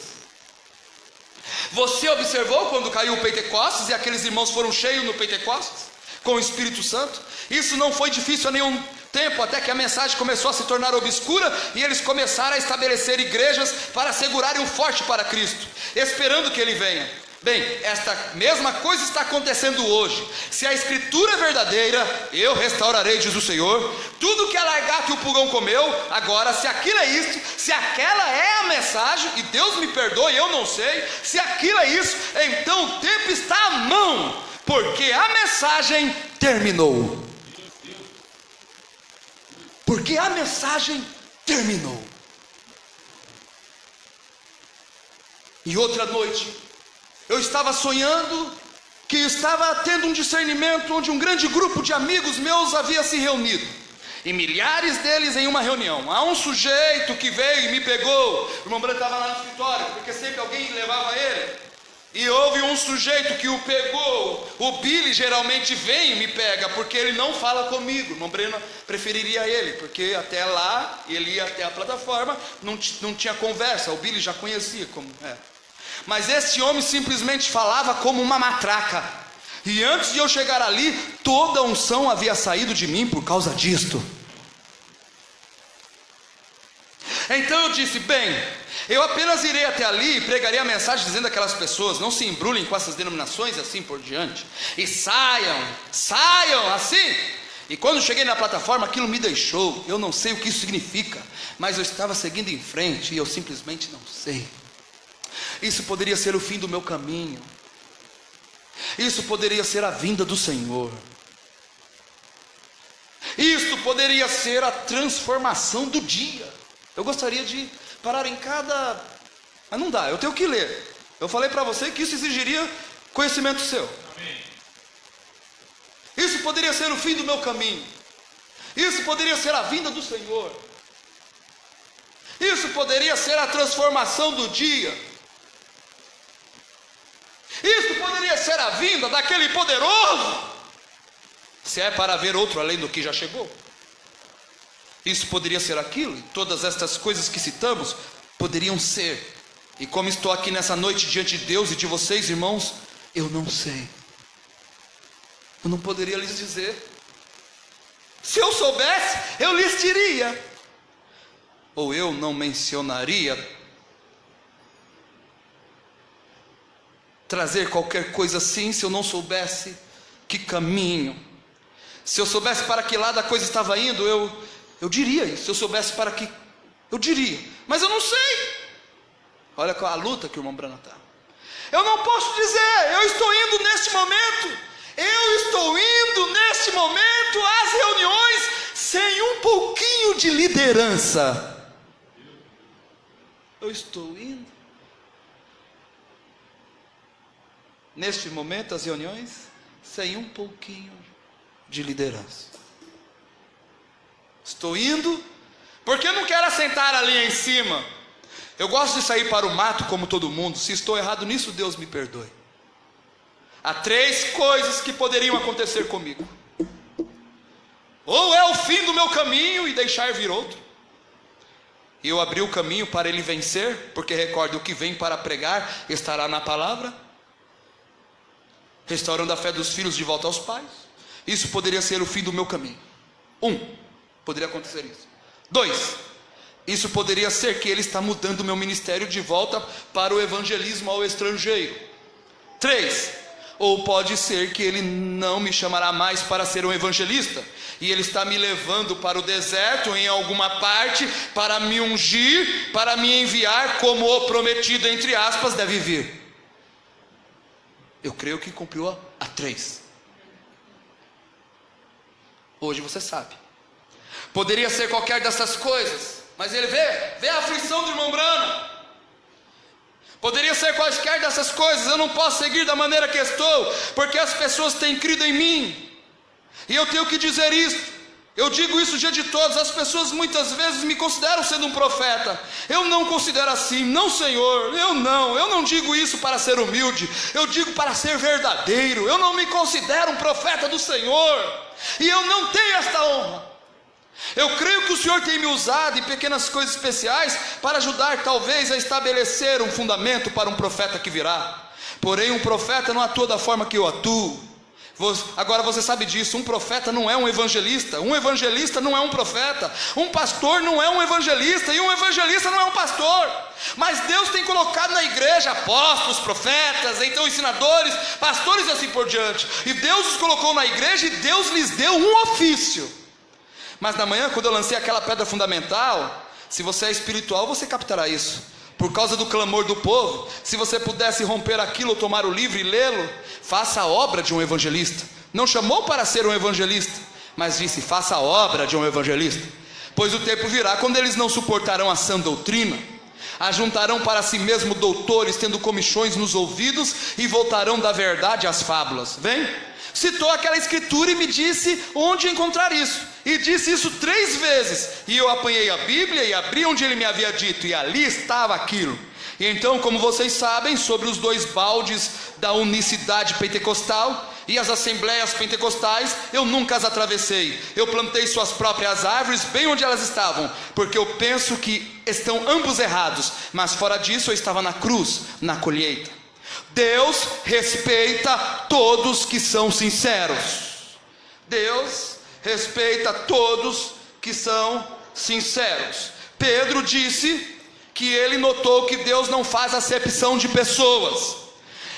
Você observou quando caiu o Pentecostes e aqueles irmãos foram cheios no Pentecostes com o Espírito Santo? Isso não foi difícil a nenhum tempo, até que a mensagem começou a se tornar obscura e eles começaram a estabelecer igrejas para segurarem o forte para Cristo, esperando que Ele venha. Bem, esta mesma coisa está acontecendo hoje. Se a Escritura é verdadeira, eu restaurarei, diz o Senhor, tudo que a largata e o pulgão comeu. Agora, se aquilo é isto, se aquela é a mensagem, e Deus me perdoe, eu não sei, se aquilo é isso, então o tempo está à mão, porque a mensagem terminou. Porque a mensagem terminou. E outra noite, eu estava sonhando que estava tendo um discernimento onde um grande grupo de amigos meus havia se reunido, e milhares deles em uma reunião. Há um sujeito que veio e me pegou. O irmão Branco estava lá no escritório, porque sempre alguém levava ele, e houve um sujeito que o pegou. O Billy geralmente vem e me pega, porque ele não fala comigo. O irmão Breno preferiria ele, porque até lá, ele ia até a plataforma, não tinha conversa. O Billy já conhecia como é. Mas esse homem simplesmente falava como uma matraca. E antes de eu chegar ali, toda a unção havia saído de mim por causa disto. Então eu disse, bem, eu apenas irei até ali e pregarei a mensagem dizendo àquelas pessoas: não se embrulhem com essas denominações, assim por diante, e saiam assim. E quando cheguei na plataforma, aquilo me deixou. Eu não sei o que isso significa, mas eu estava seguindo em frente e eu simplesmente não sei. Isso poderia ser o fim do meu caminho. Isso poderia ser a vinda do Senhor. Isso poderia ser a transformação do dia. Eu gostaria de parar em cada... Mas não dá, eu tenho que ler. Eu falei para você que isso exigiria conhecimento seu. Amém. Isso poderia ser o fim do meu caminho. Isso poderia ser a vinda do Senhor. Isso poderia ser a transformação do dia. Isso poderia ser a vinda daquele poderoso, se é para ver outro além do que já chegou. Isso poderia ser aquilo, e todas estas coisas que citamos poderiam ser. E como estou aqui nessa noite diante de Deus e de vocês, irmãos, eu não sei. Eu não poderia lhes dizer. Se eu soubesse, eu lhes diria. Ou eu não mencionaria trazer qualquer coisa assim, se eu não soubesse que caminho. Se eu soubesse para que lado a coisa estava indo, eu diria isso. Se eu soubesse para que, eu diria, mas eu não sei. Olha qual a luta que o irmão Branham está. Eu não posso dizer, eu estou indo neste momento às reuniões sem um pouquinho de liderança. Eu estou indo neste momento às reuniões sem um pouquinho de liderança. Estou indo porque eu não quero assentar ali em cima. Eu gosto de sair para o mato como todo mundo. Se estou errado nisso, Deus me perdoe. Há 3 coisas que poderiam acontecer comigo: ou é o fim do meu caminho e deixar vir outro, e eu abri o caminho para ele vencer, porque recorde, o que vem para pregar estará na palavra, restaurando a fé dos filhos de volta aos pais. Isso poderia ser o fim do meu caminho. 1, poderia acontecer isso. 2, isso poderia ser que ele está mudando o meu ministério de volta para o evangelismo ao estrangeiro. 3, ou pode ser que ele não me chamará mais para ser um evangelista, e ele está me levando para o deserto em alguma parte, para me ungir, para me enviar, como o prometido, entre aspas, deve vir. Eu creio que cumpriu a 3. Hoje você sabe. Poderia ser qualquer dessas coisas, mas ele vê a aflição do irmão Branham. Poderia ser quaisquer dessas coisas. Eu não posso seguir da maneira que estou, porque as pessoas têm crido em mim, e eu tenho que dizer isso. Eu digo isso dia de todos, as pessoas muitas vezes me consideram sendo um profeta. Eu não considero assim, não, Senhor, eu não digo isso para ser humilde, eu digo para ser verdadeiro. Eu não me considero um profeta do Senhor, e eu não tenho esta honra. Eu creio que o Senhor tem me usado em pequenas coisas especiais para ajudar talvez a estabelecer um fundamento para um profeta que virá. Porém, um profeta não atua da forma que eu atuo. Agora você sabe disso, um profeta não é um evangelista não é um profeta, um pastor não é um evangelista, e um evangelista não é um pastor. Mas Deus tem colocado na igreja apóstolos, profetas, então ensinadores, pastores e assim por diante, e Deus os colocou na igreja, e Deus lhes deu um ofício. Mas na manhã, quando eu lancei aquela pedra fundamental, se você é espiritual, você captará isso. Por causa do clamor do povo, se você pudesse romper aquilo ou tomar o livro e lê-lo, faça a obra de um evangelista. Não chamou para ser um evangelista, mas disse: faça a obra de um evangelista. Pois o tempo virá quando eles não suportarão a sã doutrina, ajuntarão para si mesmo doutores, tendo comichões nos ouvidos, e voltarão da verdade às fábulas. Vem? Citou aquela escritura e me disse onde encontrar isso. E disse isso 3 vezes. E eu apanhei a Bíblia e abri onde ele me havia dito, e ali estava aquilo. E então, como vocês sabem, sobre os 2 baldes da unicidade pentecostal e as assembleias pentecostais, eu nunca as atravessei. Eu plantei suas próprias árvores bem onde elas estavam, porque eu penso que estão ambos errados. Mas fora disso, eu estava na cruz, na colheita. Deus respeita todos que são sinceros. Deus respeita todos que são sinceros. Pedro disse que ele notou que Deus não faz acepção de pessoas.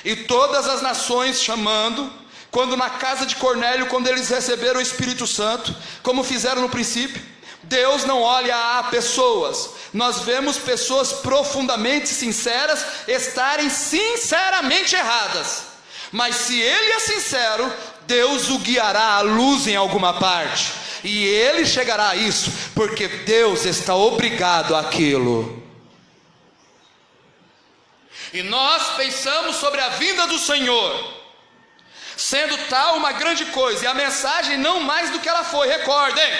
E todas as nações chamando, quando na casa de Cornélio, quando eles receberam o Espírito Santo, como fizeram no princípio, Deus não olha a pessoas. Nós vemos pessoas profundamente sinceras estarem sinceramente erradas. Mas se ele é sincero, Deus o guiará à luz em alguma parte. E ele chegará a isso, porque Deus está obrigado àquilo. E nós pensamos sobre a vinda do Senhor, sendo tal uma grande coisa, e a mensagem não mais do que ela foi. Recordem,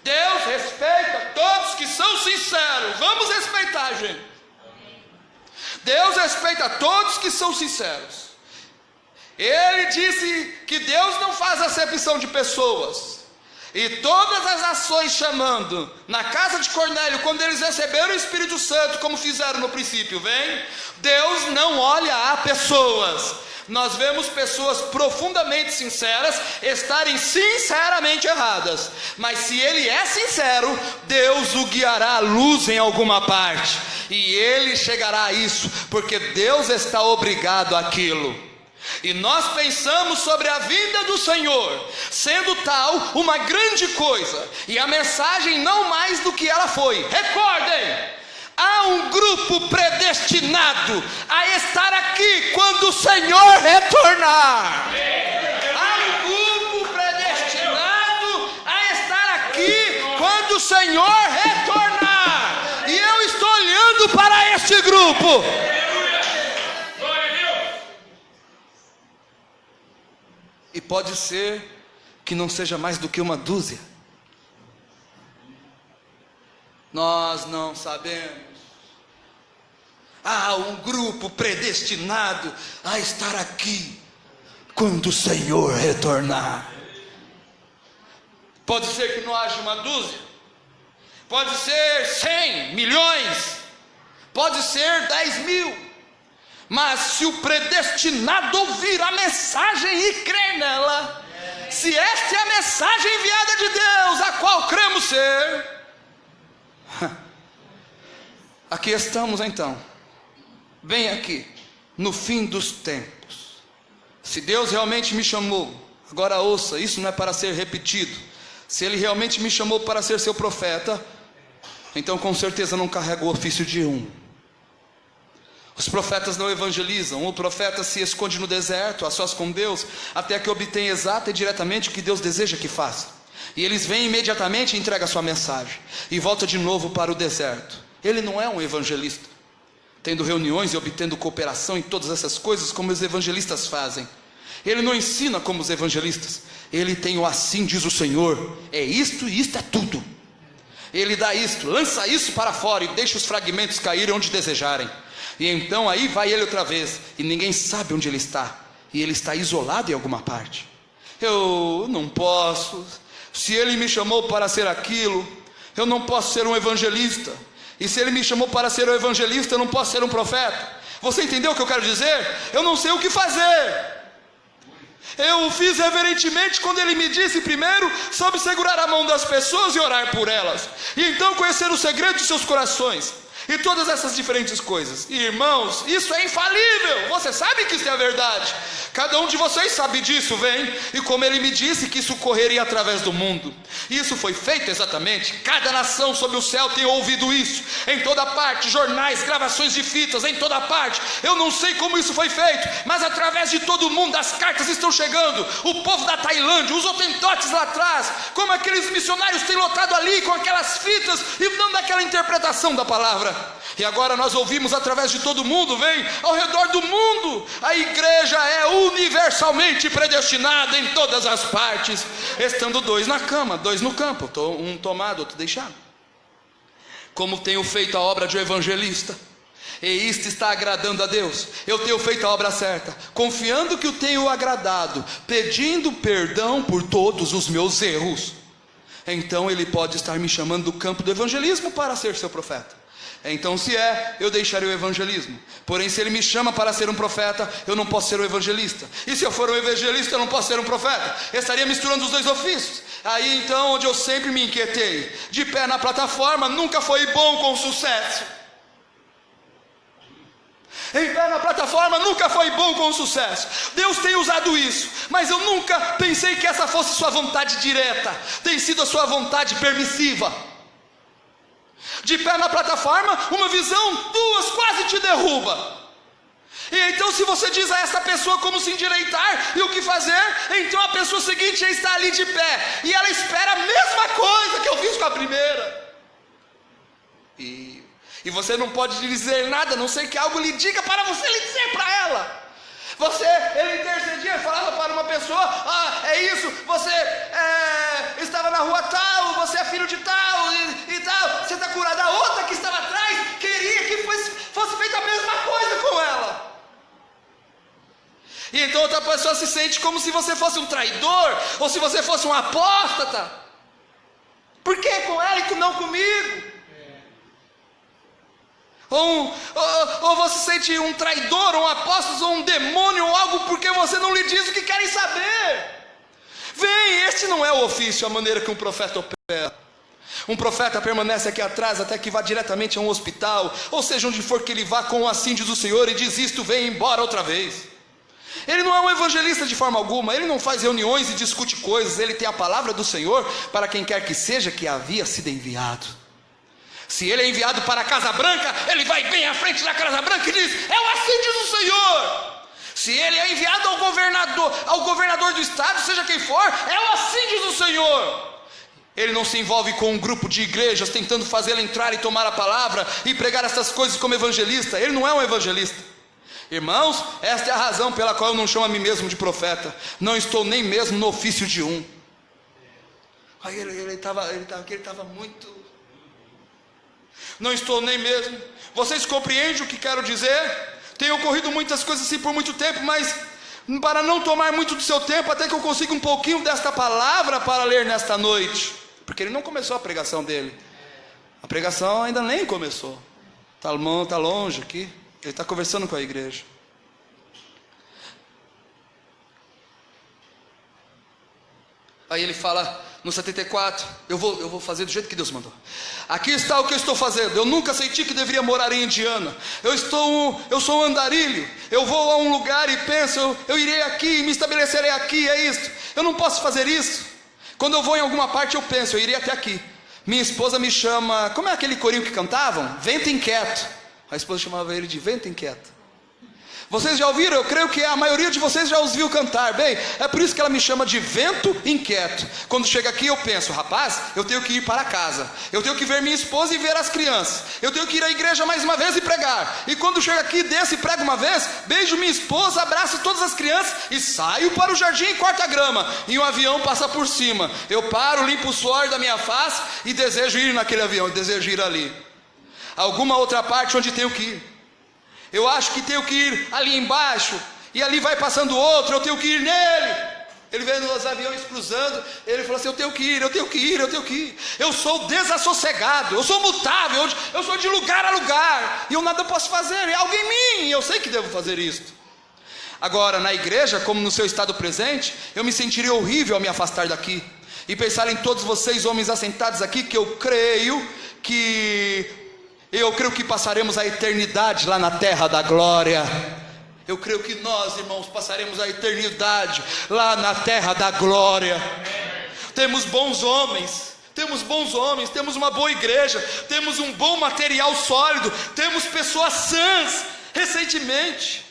Deus respeita todos que são sinceros. Vamos respeitar, gente. Deus respeita todos que são sinceros. Ele disse que Deus não faz acepção de pessoas. E todas as nações chamando na casa de Cornélio, quando eles receberam o Espírito Santo, como fizeram no princípio, vem? Deus não olha a pessoas. Nós vemos pessoas profundamente sinceras estarem sinceramente erradas. Mas se ele é sincero, Deus o guiará à luz em alguma parte. E ele chegará a isso, porque Deus está obrigado àquilo. E nós pensamos sobre a vinda do Senhor, sendo tal uma grande coisa, e a mensagem não mais do que ela foi. Recordem, há um grupo predestinado a estar aqui quando o Senhor retornar. Há um grupo predestinado a estar aqui quando o Senhor retornar. E eu estou olhando para este grupo. E pode ser que não seja mais do que uma dúzia. Nós não sabemos. Há um grupo predestinado a estar aqui quando o Senhor retornar. Pode ser que não haja uma dúzia. Pode ser 100 milhões. Pode ser 10 mil. Mas se o predestinado ouvir a mensagem e crer nela, se esta é a mensagem enviada de Deus, a qual cremos ser, aqui estamos então, bem aqui, no fim dos tempos. Se Deus realmente me chamou, agora ouça, isso não é para ser repetido. Se Ele realmente me chamou para ser seu profeta, então com certeza não carrego o ofício de um. Os profetas não evangelizam. O profeta se esconde no deserto, a sós com Deus, até que obtenha exata e diretamente o que Deus deseja que faça. E eles vêm imediatamente e entregam a sua mensagem, e volta de novo para o deserto. Ele não é um evangelista, tendo reuniões e obtendo cooperação em todas essas coisas, como os evangelistas fazem. Ele não ensina como os evangelistas. ele tem o assim diz o Senhor, é isto e isto é tudo. Ele dá isto, lança isso para fora e deixa os fragmentos caírem onde desejarem. E então aí vai ele outra vez, e ninguém sabe onde ele está, e ele está isolado em alguma parte. Eu não posso, se ele me chamou para ser aquilo, eu não posso ser um evangelista, e se ele me chamou para ser um evangelista, eu não posso ser um profeta. Você entendeu o que eu quero dizer? Eu não sei o que fazer. Eu o fiz reverentemente quando ele me disse primeiro sobre segurar a mão das pessoas e orar por elas, e então conhecer o segredo de seus corações, e todas essas diferentes coisas. E irmãos, isso é infalível, você sabe que isso é a verdade, cada um de vocês sabe disso, vem. E como ele me disse que isso correria através do mundo, isso foi feito exatamente, cada nação sob o céu tem ouvido isso, em toda parte, jornais, gravações de fitas, em toda parte. Eu não sei como isso foi feito, mas através de todo mundo as cartas estão chegando. O povo da Tailândia, os hotentotes lá atrás, como aqueles missionários têm lotado ali com aquelas fitas e dando aquela interpretação da palavra. E agora nós ouvimos através de todo mundo, vem, ao redor do mundo, a igreja é universalmente predestinada em todas as partes, estando 2 na cama, 2 no campo, um tomado, outro deixado. Como tenho feito a obra de um evangelista, e isto está agradando a Deus, eu tenho feito a obra certa, confiando que o tenho agradado, pedindo perdão por todos os meus erros. Então ele pode estar me chamando do campo do evangelismo para ser seu profeta. Então se eu deixarei o evangelismo. Porém se ele me chama para ser um profeta, eu não posso ser um evangelista. E se eu for um evangelista, eu não posso ser um profeta. Eu estaria misturando os 2 ofícios. Aí então, onde eu sempre me inquietei, de pé na plataforma, nunca foi bom com sucesso. Em pé na plataforma nunca foi bom com sucesso. Deus tem usado isso, mas eu nunca pensei que essa fosse sua vontade direta. Tem sido a sua vontade permissiva. De pé na plataforma, uma visão, 2 quase te derruba. E então se você diz a essa pessoa como se endireitar e o que fazer, então a pessoa seguinte já está ali de pé, e ela espera a mesma coisa que eu fiz com a primeira. E você não pode dizer nada, a não ser que algo lhe diga para você lhe dizer para ela. Ele intercedia e falava para uma pessoa, é isso, você estava na rua tal, você é filho de tal, e tal, você está curado. A outra que estava atrás queria que fosse feita a mesma coisa com ela. E então outra pessoa se sente como se você fosse um traidor, ou se você fosse um apóstata. Por que com ela e não comigo? Ou você sente um traidor, ou um apóstolo, ou um demônio, ou algo, porque você não lhe diz o que querem saber. Vem, este não é o ofício, a maneira que um profeta opera. Um profeta permanece aqui atrás até que vá diretamente a um hospital, ou seja, onde for que ele vá, com o assim diz o Senhor, e diz isto, vem embora outra vez. Ele não é um evangelista de forma alguma, ele não faz reuniões e discute coisas, ele tem a palavra do Senhor para quem quer que seja que havia sido enviado. Se ele é enviado para a Casa Branca, ele vai bem à frente da Casa Branca e diz, é o assim diz o Senhor. Se ele é enviado ao governador do estado, seja quem for, é o assim diz o Senhor. Ele não se envolve com um grupo de igrejas tentando fazê-lo entrar e tomar a palavra e pregar essas coisas como evangelista. Ele não é um evangelista. Irmãos, esta é a razão pela qual eu não chamo a mim mesmo de profeta. Não estou nem mesmo no ofício de um. Aí ele estava muito... Não estou nem mesmo. Vocês compreendem o que quero dizer? Tem ocorrido muitas coisas assim por muito tempo, mas para não tomar muito do seu tempo, até que eu consiga um pouquinho desta palavra para ler nesta noite. Porque ele não começou a pregação dele. A pregação ainda nem começou. Está longe aqui. Ele está conversando com a igreja. Aí ele fala no 74, eu vou fazer do jeito que Deus mandou. Aqui está o que eu estou fazendo. Eu nunca senti que deveria morar em Indiana. Eu sou um andarilho. Eu vou a um lugar e penso, eu irei aqui, me estabelecerei aqui, é isso. Eu não posso fazer isso. Quando eu vou em alguma parte eu penso, eu irei até aqui. Minha esposa me chama, como é aquele corinho que cantavam? Vento Inquieto. A esposa chamava ele de Vento Inquieto. Vocês já ouviram? Eu creio que a maioria de vocês já os viu cantar. Bem, é por isso que ela me chama de vento inquieto. Quando chega aqui eu penso, rapaz, eu tenho que ir para casa, eu tenho que ver minha esposa e ver as crianças, eu tenho que ir à igreja mais uma vez e pregar. E quando chego aqui, desço e prego uma vez, beijo minha esposa, abraço todas as crianças e saio para o jardim e corto a grama. E um avião passa por cima. Eu paro, limpo o suor da minha face e desejo ir naquele avião, desejo ir ali. Alguma outra parte onde tenho que ir. Eu acho que tenho que ir ali embaixo, e ali vai passando outro, eu tenho que ir nele. Ele vendo os aviões cruzando, ele falou assim, eu tenho que ir, eu tenho que ir, eu tenho que ir. Eu sou desassossegado, eu sou mutável, eu sou de lugar a lugar, e eu nada posso fazer, é algo em mim, eu sei que devo fazer isso. Agora, na igreja, como no seu estado presente, eu me sentiria horrível ao me afastar daqui, e pensar em todos vocês, homens assentados aqui, que eu creio que passaremos a eternidade lá na terra da glória. Eu creio que nós, irmãos, passaremos a eternidade lá na terra da glória. Temos bons homens, temos uma boa igreja, temos um bom material sólido, temos pessoas sãs. Recentemente,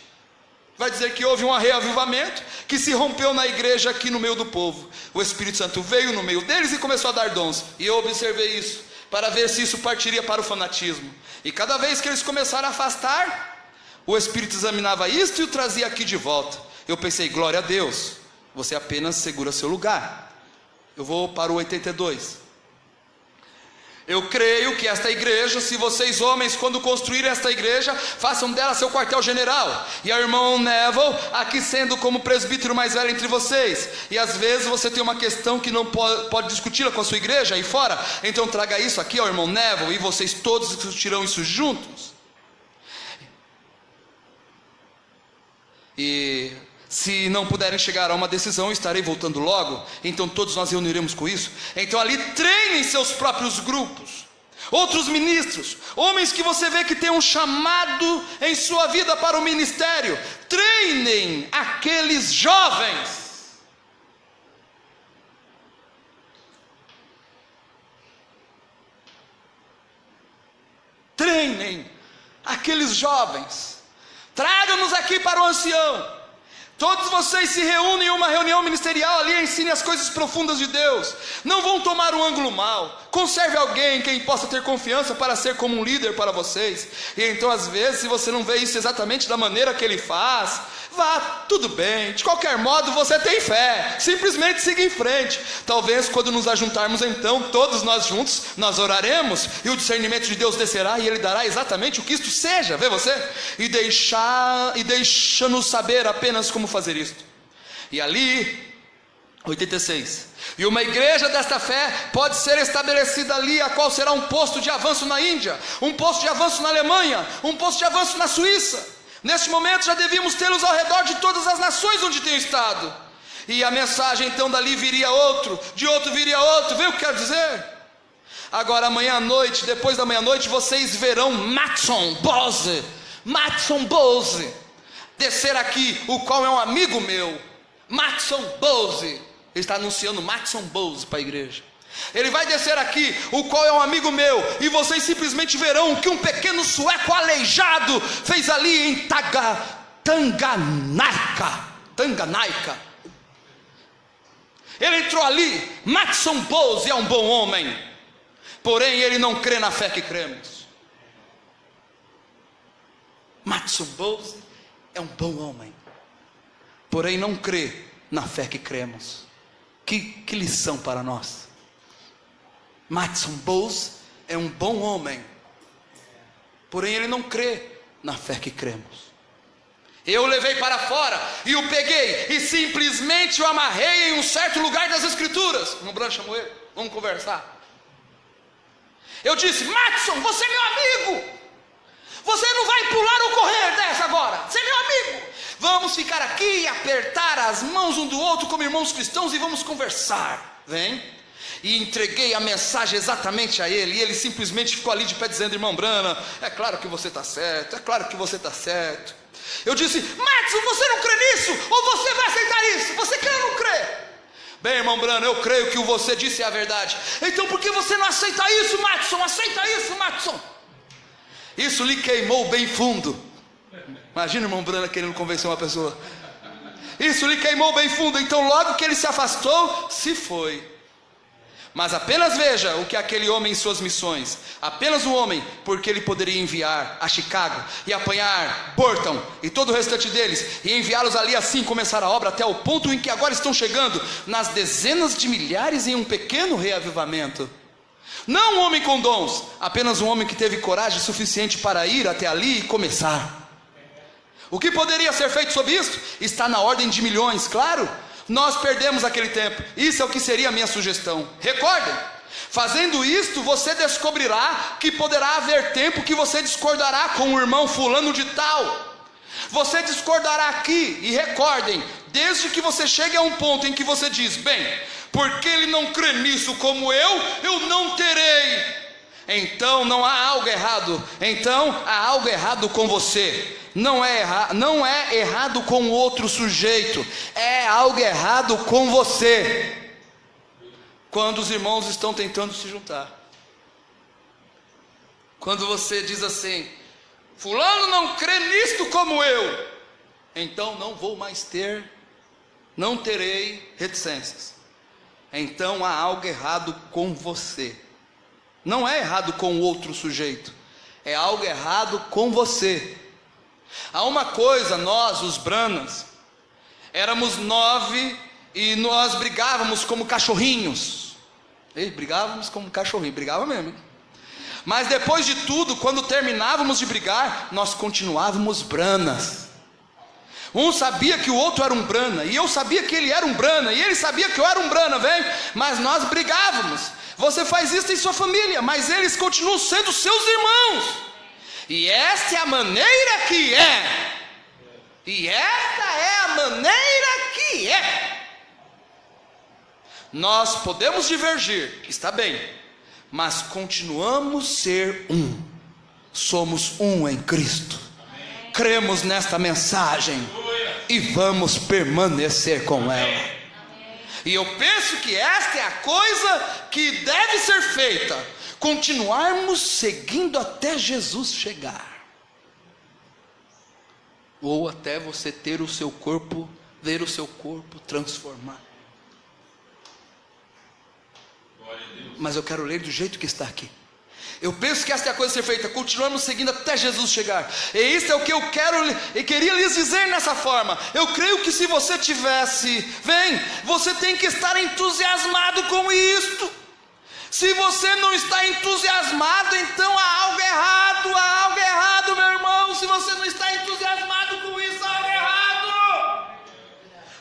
vai dizer que houve um reavivamento que se rompeu na igreja aqui no meio do povo. O Espírito Santo veio no meio deles e começou a dar dons, e eu observei isso, para ver se isso partiria para o fanatismo. E cada vez que eles começaram a afastar, o Espírito examinava isto e o trazia aqui de volta. Eu pensei, glória a Deus, você apenas segura seu lugar. Eu vou para o 82. Eu creio que esta igreja, se vocês homens, quando construírem esta igreja, façam dela seu quartel-general, e a irmã Neville, aqui sendo como presbítero mais velho entre vocês, e às vezes você tem uma questão que não pode discuti-la com a sua igreja aí fora, então traga isso aqui ao irmão Neville, e vocês todos discutirão isso juntos. E se não puderem chegar a uma decisão, eu estarei voltando logo, então todos nós reuniremos com isso. Então ali treinem seus próprios grupos, outros ministros, homens que você vê que tem um chamado em sua vida para o ministério, treinem aqueles jovens. Treinem aqueles jovens, tragam-nos aqui para o ancião. Todos vocês se reúnem em uma reunião ministerial ali, ensinem as coisas profundas de Deus. Não vão tomar um ângulo mau. Conserve alguém quem possa ter confiança para ser como um líder para vocês. E então às vezes, se você não vê isso exatamente da maneira que ele faz, vá, tudo bem, de qualquer modo você tem fé, simplesmente siga em frente. Talvez quando nos ajuntarmos então, todos nós juntos, nós oraremos, e o discernimento de Deus descerá, e Ele dará exatamente o que isto seja, vê você? E deixa-nos saber apenas como fazer isto. E ali, 86, e uma igreja desta fé pode ser estabelecida ali, a qual será um posto de avanço na Índia, um posto de avanço na Alemanha, um posto de avanço na Suíça. Neste momento já devíamos tê-los ao redor de todas as nações onde tenho estado. E a mensagem então dali viria outro, de outro viria outro, vê o que quero dizer? Agora amanhã à noite, depois da meia-noite, vocês verão Matson Bose descer aqui, o qual é um amigo meu. Matson Bose, ele está anunciando Matson Bose para a igreja. Ele vai descer aqui, o qual é um amigo meu, e vocês simplesmente verão o que um pequeno sueco aleijado fez ali em Tanganyika. Ele entrou ali. Matson Bose é um bom homem, porém ele não crê na fé que cremos. Matson Bose é um bom homem, porém não crê na fé que cremos. Que lição para nós. Matson Bose é um bom homem, porém ele não crê na fé que cremos. Eu o levei para fora e o peguei e simplesmente o amarrei em um certo lugar das escrituras. O Branco chamou ele, vamos conversar. Eu disse: Matson, você é meu amigo, você não vai pular ou correr dessa agora, você é meu amigo. Vamos ficar aqui e apertar as mãos um do outro como irmãos cristãos e vamos conversar. Vem. E entreguei a mensagem exatamente a ele, e ele simplesmente ficou ali de pé dizendo: irmão Brana, é claro que você está certo, é claro que você está certo. Eu disse: Matson, você não crê nisso? Ou você vai aceitar isso? Você crê ou não crê? Bem, irmão Brana, eu creio que o que você disse é a verdade. Então por que você não aceita isso, Matson? Aceita isso, Matson. Isso lhe queimou bem fundo. Imagina o irmão Brana querendo convencer uma pessoa. Isso lhe queimou bem fundo, então logo que ele se afastou, se foi. Mas apenas veja o que aquele homem em suas missões, apenas um homem, porque ele poderia enviar a Chicago e apanhar Burton e todo o restante deles e enviá-los ali, assim começar a obra até o ponto em que agora estão chegando nas dezenas de milhares em um pequeno reavivamento. Não um homem com dons, apenas um homem que teve coragem suficiente para ir até ali e começar. O que poderia ser feito sobre isso? Está na ordem de milhões, claro. Nós perdemos aquele tempo. Isso é o que seria a minha sugestão. Recordem, fazendo isto você descobrirá que poderá haver tempo que você discordará com o irmão fulano de tal. Você discordará aqui, e recordem, desde que você chegue a um ponto em que você diz: bem, porque ele não crê nisso como eu não terei. Então não há algo errado. Então há algo errado com você. Não é errado com o outro sujeito, é algo errado com você. Quando os irmãos estão tentando se juntar, quando você diz assim: fulano não crê nisto como eu, então não terei reticências. Então há algo errado com você. Não é errado com o outro sujeito, é algo errado com você. Há uma coisa, nós, os Branas, éramos 9 e nós brigávamos como cachorrinhos. Brigávamos como cachorrinho, brigava mesmo, hein? Mas depois de tudo, quando terminávamos de brigar, nós continuávamos Branas. Um sabia que o outro era um Brana, e eu sabia que ele era um Brana, e ele sabia que eu era um Brana, vem? Mas nós brigávamos. Você faz isso em sua família, mas eles continuam sendo seus irmãos. E esta é a maneira que é. E esta é a maneira que é. Nós podemos divergir, está bem, mas continuamos ser um. Somos um em Cristo. Cremos nesta mensagem e vamos permanecer com ela. E eu penso que esta é a coisa que deve ser feita. Continuarmos seguindo até Jesus chegar. Ou até você ter o seu corpo, ver o seu corpo transformar. Mas eu quero ler do jeito que está aqui. Eu penso que esta é a coisa a ser feita. Continuamos seguindo até Jesus chegar. E isso é o que eu queria lhes dizer nessa forma. Eu creio que se você você tem que estar entusiasmado com isto. Se você não está entusiasmado, então há algo errado, meu irmão. Se você não está entusiasmado com isso, há algo errado.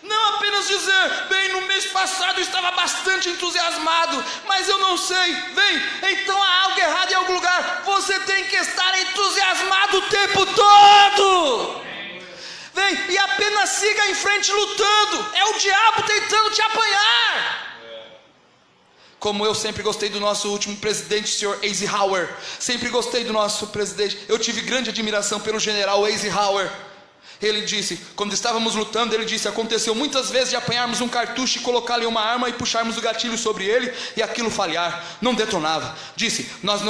Não apenas dizer: bem, no mês passado eu estava bastante entusiasmado, mas eu não sei. Então há algo errado em algum lugar. Você tem que estar entusiasmado o tempo todo. E apenas siga em frente lutando. É o diabo tentando te apanhar. Como eu sempre gostei do nosso último presidente, o senhor Eisenhower. Sempre gostei do nosso presidente. Eu tive grande admiração pelo general Eisenhower. Ele disse, quando estávamos lutando, ele disse: aconteceu muitas vezes de apanharmos um cartucho e colocá-lo em uma arma e puxarmos o gatilho sobre ele e aquilo falhar, não detonava. Disse, nós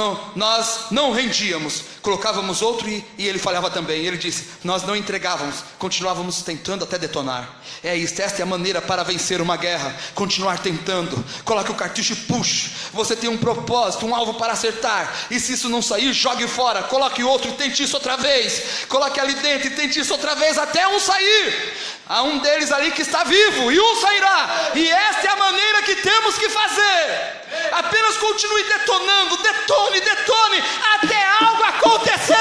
não rendíamos, colocávamos outro e ele falhava também. Ele disse, nós não entregávamos, continuávamos tentando até detonar. É isso, esta é a maneira para vencer uma guerra: continuar tentando. Coloque o cartucho e puxe. Você tem um propósito, um alvo para acertar, e se isso não sair, jogue fora, coloque outro e tente isso outra vez, coloque ali dentro e tente isso outra vez, até um sair. Há um deles ali que está vivo e um sairá. E esta é a maneira que temos que fazer. Apenas continue detonando, detone até algo acontecer.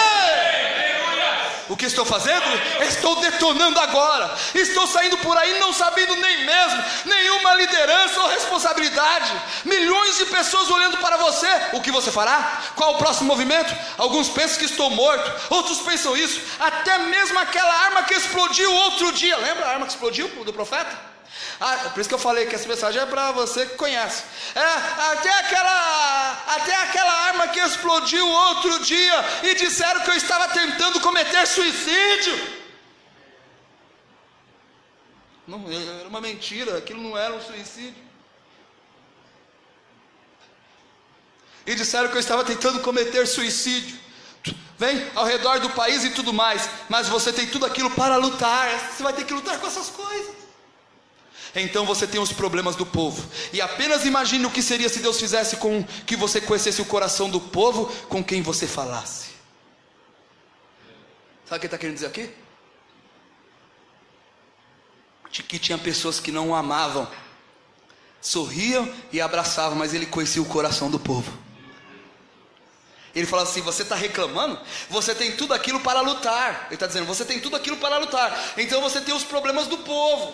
O que estou fazendo? Estou detonando agora. Estou saindo por aí não sabendo nem mesmo nenhuma liderança ou responsabilidade. Milhões de pessoas olhando para você. O que você fará? Qual o próximo movimento? Alguns pensam que estou morto, outros pensam isso. Até mesmo aquela arma que explodiu outro dia. Lembra a arma que explodiu do profeta? Por isso que eu falei que essa mensagem é para você que conhece. Até aquela arma que explodiu outro dia e disseram que eu estava tentando cometer suicídio. Não, era uma mentira, aquilo não era um suicídio. E disseram que eu estava tentando cometer suicídio. vem ao redor do país e tudo mais, mas você tem tudo aquilo para lutar. Você vai ter que lutar com essas coisas. Então você tem os problemas do povo. E apenas imagine o que seria se Deus fizesse com que você conhecesse o coração do povo com quem você falasse. Sabe o que ele está querendo dizer aqui? De que tinha pessoas que não o amavam, sorriam e abraçavam, mas ele conhecia o coração do povo. Ele fala assim: você está reclamando? Você tem tudo aquilo para lutar. Ele está dizendo: você tem tudo aquilo para lutar. Então você tem os problemas do povo.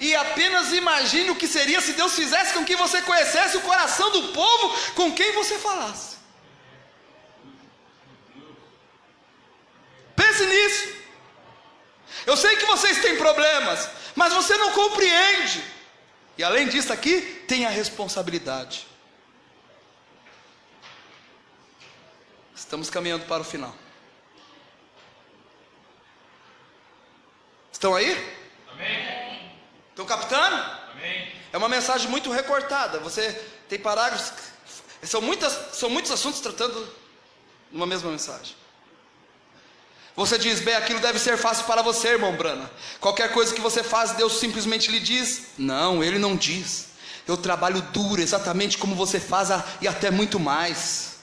E apenas imagine o que seria se Deus fizesse com que você conhecesse o coração do povo com quem você falasse. Pense nisso. Eu sei que vocês têm problemas, mas você não compreende. E além disso aqui, tem a responsabilidade. Estamos caminhando para o final. Estão aí? Amém. Estão captando? Amém. É uma mensagem muito recortada. Você tem parágrafos. São muitos assuntos tratando numa mesma mensagem. Você diz: bem, aquilo deve ser fácil para você, irmão Brana. Qualquer coisa que você faz, Deus simplesmente lhe diz. Não, Ele não diz. Eu trabalho duro, exatamente como você faz e até muito mais.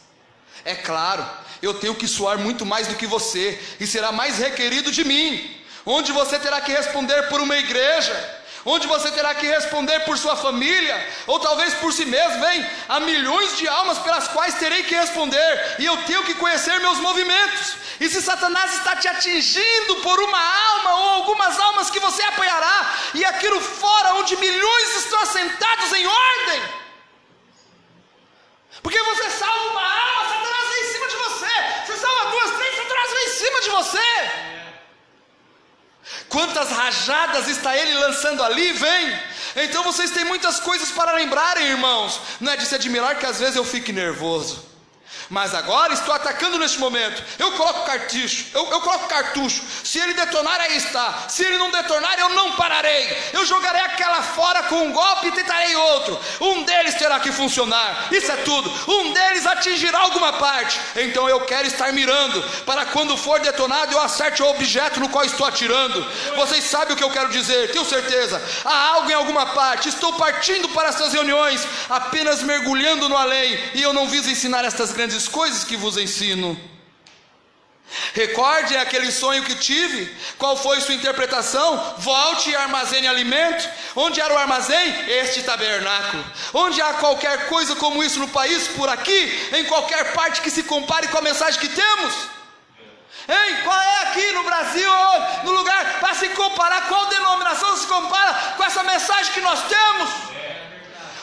É claro, eu tenho que suar muito mais do que você, e será mais requerido de mim. Onde você terá que responder por uma igreja, onde você terá que responder por sua família, ou talvez por si mesmo. Bem, há milhões de almas pelas quais terei que responder, e eu tenho que conhecer meus movimentos. E se Satanás está te atingindo por uma alma, ou algumas almas que você apoiará, e aquilo fora onde milhões estão assentados em ordem, porque você salva uma alma, Satanás vem em cima de você. Você salva 2, 3, Satanás vem em cima de você. Quantas rajadas está ele lançando ali, vem. Então vocês têm muitas coisas para lembrarem, irmãos. Não é de se admirar que às vezes eu fique nervoso, mas agora estou atacando neste momento. Eu coloco cartucho, eu coloco cartucho. Se ele detonar, aí está. Se ele não detonar, eu não pararei. Eu jogarei aquela fora com um golpe e tentarei outro. Um deles terá que funcionar. Isso é tudo. Um deles atingirá alguma parte. Então eu quero estar mirando, para quando for detonado eu acerte o objeto no qual estou atirando. Vocês sabem o que eu quero dizer, tenho certeza. Há algo em alguma parte. Estou partindo para essas reuniões apenas mergulhando no além, e eu não viso ensinar estas grandes coisas que vos ensino. Recorde aquele sonho que tive. Qual foi sua interpretação? Volte e armazene alimento. Onde era o armazém? Este tabernáculo. Onde há qualquer coisa como isso no país, por aqui, em qualquer parte que se compare com a mensagem que temos? Hein? Qual é aqui no Brasil, no lugar para se comparar? Qual denominação se compara com essa mensagem que nós temos?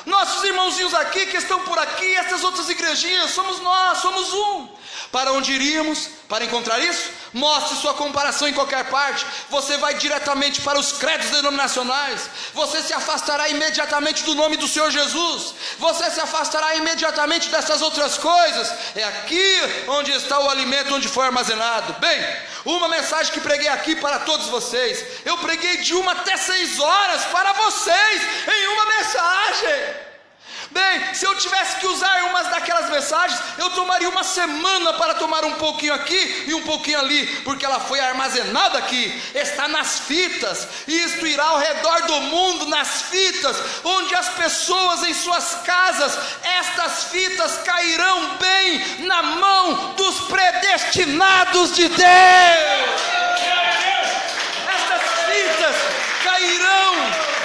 Nossos irmãozinhos aqui que estão por aqui, essas outras igrejinhas, somos nós, somos um. Para onde iríamos para encontrar isso? Mostre sua comparação em qualquer parte. Você vai diretamente para os credos denominacionais. Você se afastará imediatamente do nome do Senhor Jesus. Você se afastará imediatamente dessas outras coisas. É aqui onde está o alimento, onde foi armazenado. Bem, uma mensagem que preguei aqui para todos vocês. Eu preguei de 1 até 6 horas para vocês em uma mensagem. Bem, se eu tivesse que usar umas daquelas mensagens, eu tomaria uma semana para tomar um pouquinho aqui e um pouquinho ali, porque ela foi armazenada aqui, está nas fitas, e isto irá ao redor do mundo nas fitas, onde as pessoas em suas casas, estas fitas cairão bem na mão dos predestinados de Deus. Estas fitas cairão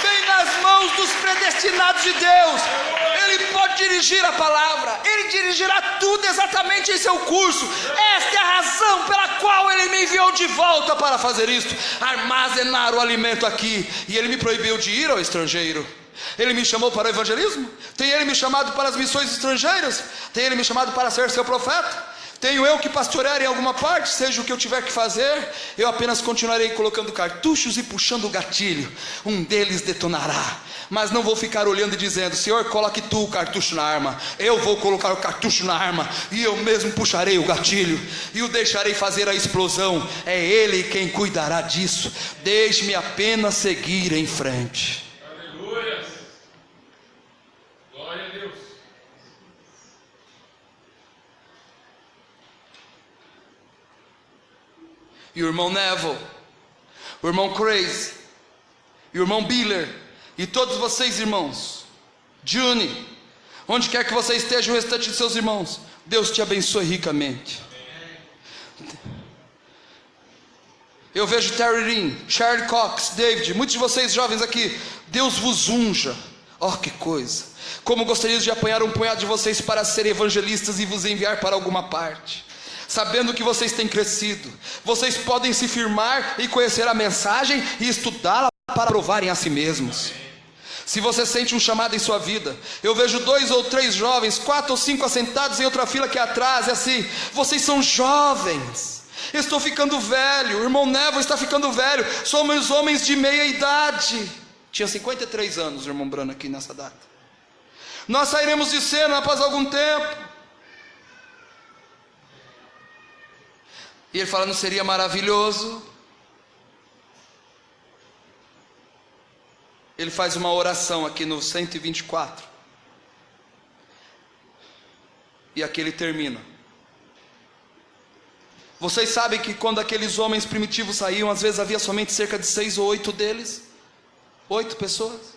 bem nas mãos dos predestinados de Deus. Ele pode dirigir a palavra, Ele dirigirá tudo exatamente em seu curso. Esta é a razão pela qual Ele me enviou de volta para fazer isto, armazenar o alimento aqui. E Ele me proibiu de ir ao estrangeiro. Ele me chamou para o evangelismo? Tem Ele me chamado para as missões estrangeiras? Tem Ele me chamado para ser seu profeta? Tenho eu que pastorear em alguma parte? Seja o que eu tiver que fazer, eu apenas continuarei colocando cartuchos e puxando o gatilho. Um deles detonará, mas não vou ficar olhando e dizendo: Senhor, coloque tu o cartucho na arma. Eu vou colocar o cartucho na arma, e eu mesmo puxarei o gatilho, e o deixarei fazer a explosão. É Ele quem cuidará disso. Deixe-me apenas seguir em frente. Aleluia. Glória a Deus. e o irmão Neville, o irmão Crazy, e o irmão Biller, e todos vocês, irmãos, Juni, onde quer que você esteja, o restante de seus irmãos, Deus te abençoe ricamente. Eu vejo Terry Lynn, Charlie Cox, David, muitos de vocês jovens aqui, Deus vos unja. Oh, que coisa! Como gostaria de apanhar um punhado de vocês para serem evangelistas e vos enviar para alguma parte, sabendo que vocês têm crescido. Vocês podem se firmar e conhecer a mensagem e estudá-la para provarem a si mesmos. Se você sente um chamado em sua vida, eu vejo 2 ou 3 jovens, 4 ou 5 assentados em outra fila aqui atrás, e assim, vocês são jovens. Estou ficando velho, o irmão Neville está ficando velho, somos homens de meia idade. Tinha 53 anos o irmão Brano aqui nessa data. Nós sairemos de cena após algum tempo. E ele fala, não seria maravilhoso? Ele faz uma oração aqui no 124. E aqui ele termina. Vocês sabem que quando aqueles homens primitivos saíam, às vezes havia somente cerca de 6 ou 8 deles? 8 pessoas?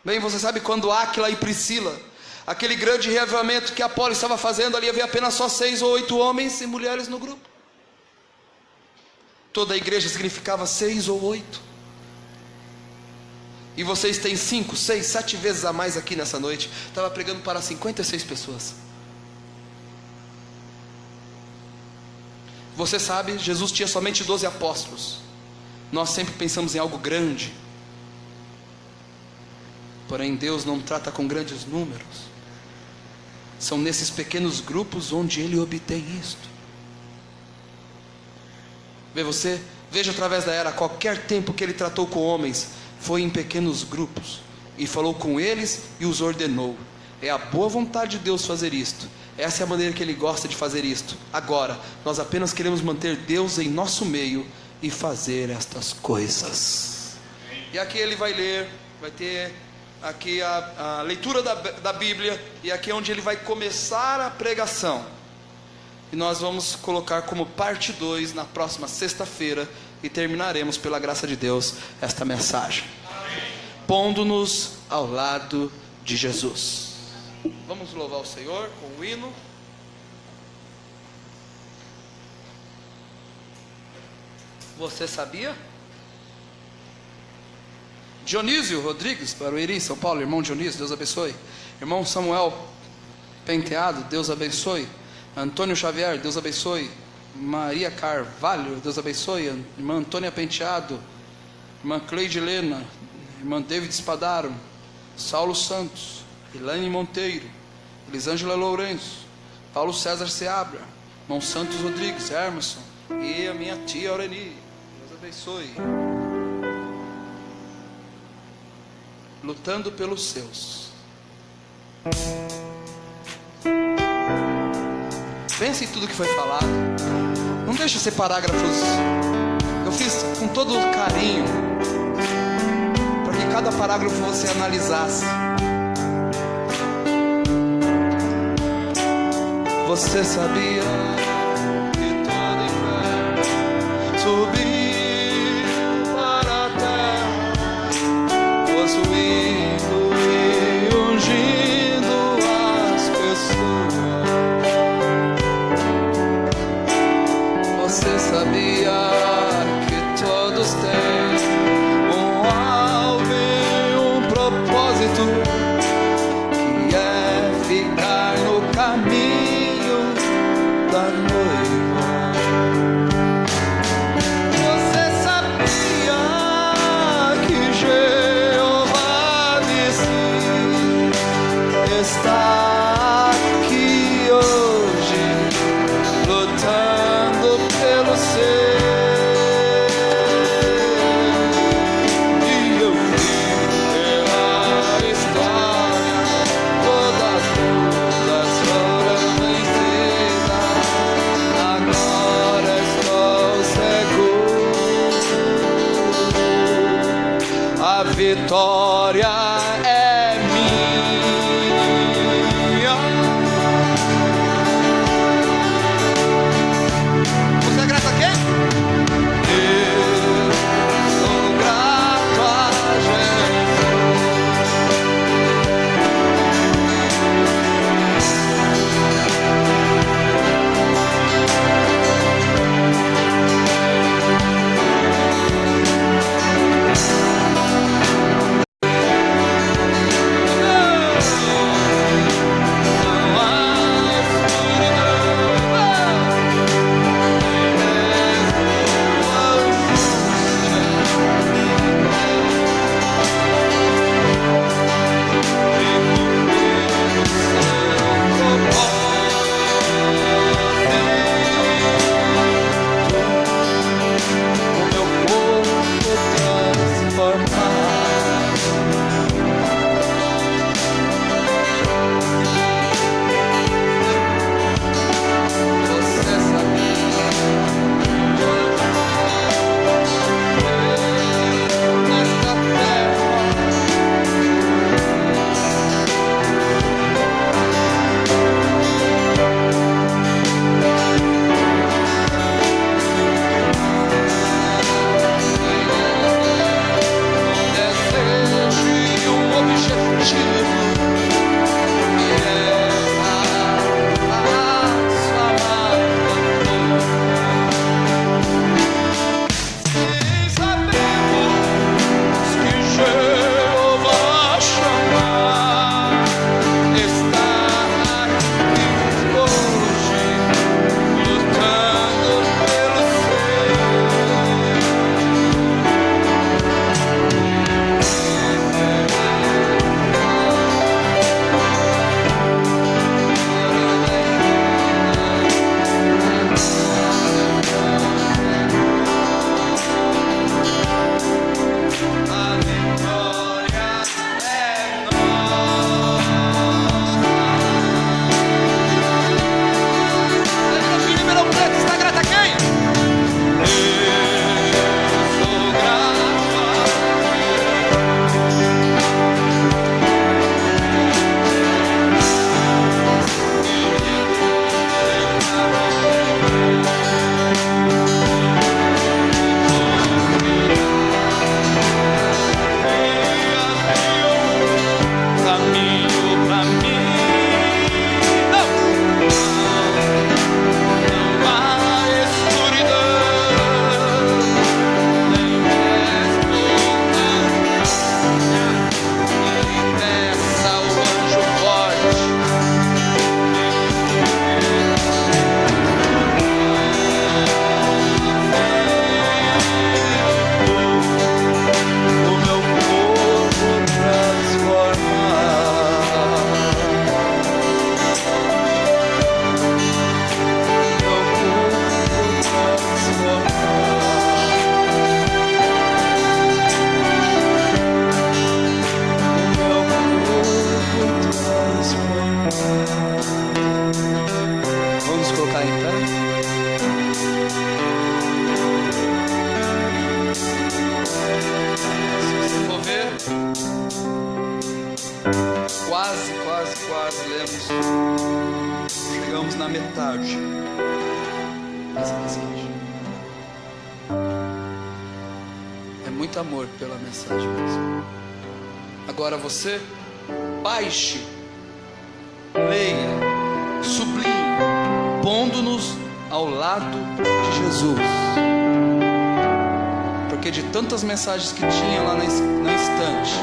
Bem, você sabe quando Áquila e Priscila, aquele grande reavivamento que Apolo estava fazendo, ali havia apenas só 6 ou 8 homens e mulheres no grupo. Toda a igreja significava 6 ou 8. E vocês têm 5, 6, 7 vezes a mais aqui nessa noite. Estava pregando para 56 pessoas. Você sabe, Jesus tinha somente 12 apóstolos. Nós sempre pensamos em algo grande. Porém, Deus não trata com grandes números. São nesses pequenos grupos onde Ele obtém isto. Veja através da era, qualquer tempo que Ele tratou com homens, foi em pequenos grupos, e falou com eles e os ordenou. É a boa vontade de Deus fazer isto. Essa é a maneira que Ele gosta de fazer isto. Agora, nós apenas queremos manter Deus em nosso meio e fazer estas coisas. E aqui ele vai ler, vai ter aqui a leitura da Bíblia, e aqui é onde ele vai começar a pregação. E nós vamos colocar como parte 2 na próxima sexta-feira, e terminaremos pela graça de Deus esta mensagem, pondo-nos ao lado de Jesus. Vamos louvar o Senhor com o hino. Você sabia? Dionísio Rodrigues, Barueri, São Paulo. Irmão Dionísio, Deus abençoe. Irmão Samuel Penteado, Deus abençoe. Antônio Xavier, Deus abençoe. Maria Carvalho, Deus abençoe. Irmã Antônia Penteado, irmã Cleide Helena, irmã David Spadaro, Saulo Santos, Elaine Monteiro, Elisângela Lourenço, Paulo César Seabra, irmão Santos Rodrigues, Emerson, e a minha tia Aureli, Deus abençoe. Lutando pelos seus. Pense em tudo que foi falado. Não deixe ser parágrafos. Eu fiz com todo carinho, para que cada parágrafo você analisasse. Você sabia que todo inferno subiu para a terra, possuindo e ungindo as pessoas? Você sabia que todos têm um alvo e um propósito, que é ficar no caminho da noiva? Você sabia que Jeová disse está aqui hoje, lutando pelo seu? E eu vi pela história todas foram vencidas. Agora estou seguro, a vitória é minha. Você agradece chegamos na metade dessa mensagem. É muito amor pela mensagem mesmo. Agora você baixe, leia, sublinhe, pondo-nos ao lado de Jesus. Porque de tantas mensagens que tinha lá na estante,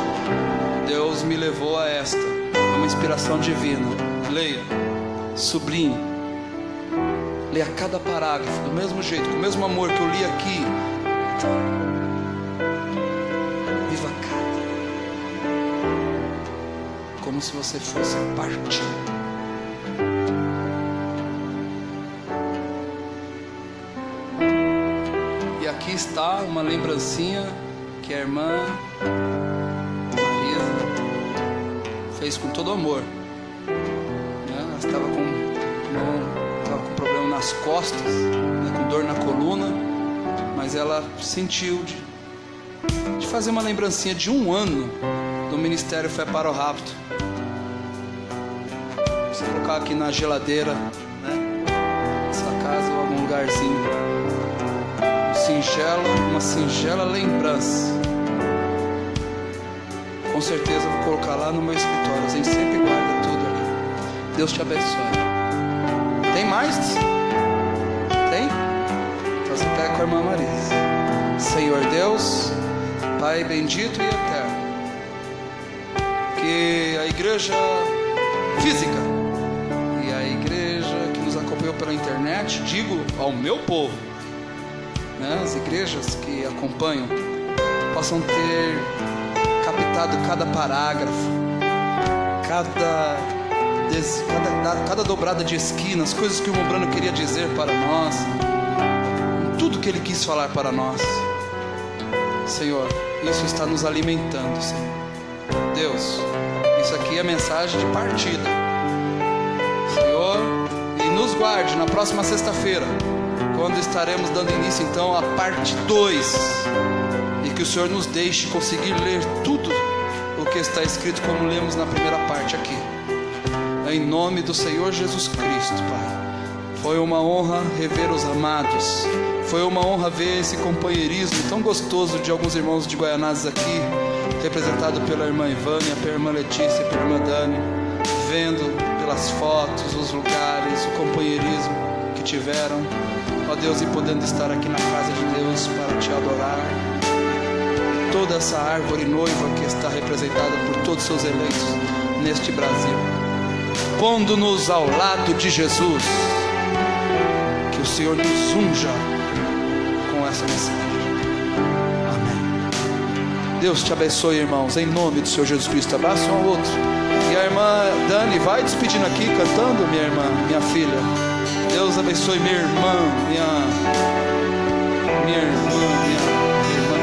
Deus me levou a esta. É uma inspiração divina. Leia, sublinhe, leia cada parágrafo do mesmo jeito, com o mesmo amor que eu li aqui. Viva cada, como se você fosse parte. E aqui está uma lembrancinha que a irmã Marisa fez com todo amor. Ela estava com problema nas costas, com dor na coluna, mas ela sentiu de fazer uma lembrancinha de 1 ano do Ministério Fé para o Rapto. Se colocar aqui na geladeira, né, sua casa ou algum lugarzinho, uma singela lembrança. Com certeza eu vou colocar lá no meu escritório. A gente sempre guarda tudo ali. Deus te abençoe. Tem mais? Tem? Então você pega com a irmã Marisa. Senhor Deus, Pai bendito e eterno, que a igreja física e a igreja que nos acompanhou pela internet, digo ao meu povo, né, as igrejas que acompanham, possam ter captado cada parágrafo, cada dobrada de esquina, as coisas que o Mombrano queria dizer para nós, tudo que ele quis falar para nós. Senhor, isso está nos alimentando, Senhor. Deus, isso aqui é mensagem de partida, Senhor, e nos guarde na próxima sexta-feira, quando estaremos dando início então à parte 2, e que o Senhor nos deixe conseguir ler tudo o que está escrito como lemos na primeira parte aqui, em nome do Senhor Jesus Cristo, Pai. Foi uma honra rever os amados, foi uma honra ver esse companheirismo tão gostoso de alguns irmãos de Guaianazes aqui, representado pela irmã Ivânia, pela irmã Letícia, pela irmã Dani, vendo pelas fotos, os lugares, o companheirismo que tiveram, ó Deus, e podendo estar aqui na casa de Deus para te adorar. Toda essa árvore noiva que está representada por todos os seus eleitos neste Brasil, pondo-nos ao lado de Jesus, que o Senhor nos unja com essa mensagem. Amém. Deus te abençoe, irmãos, em nome do Senhor Jesus Cristo. Abraça um ao outro. E a irmã Dani vai despedindo aqui, cantando, minha irmã, minha filha. Deus abençoe minha irmã, minha irmã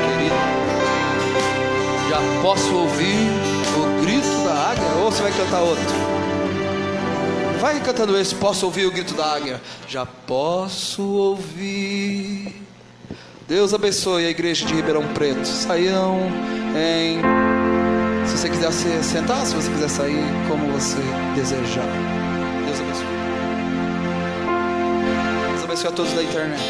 querida. Já posso ouvir o grito da águia? Ou você vai cantar outro? Vai cantando esse, posso ouvir o grito da águia. Já posso ouvir. Deus abençoe a igreja de Ribeirão Preto. Saiam em... Se você quiser se sentar, se você quiser sair, como você desejar. Deus abençoe. Deus abençoe a todos da internet.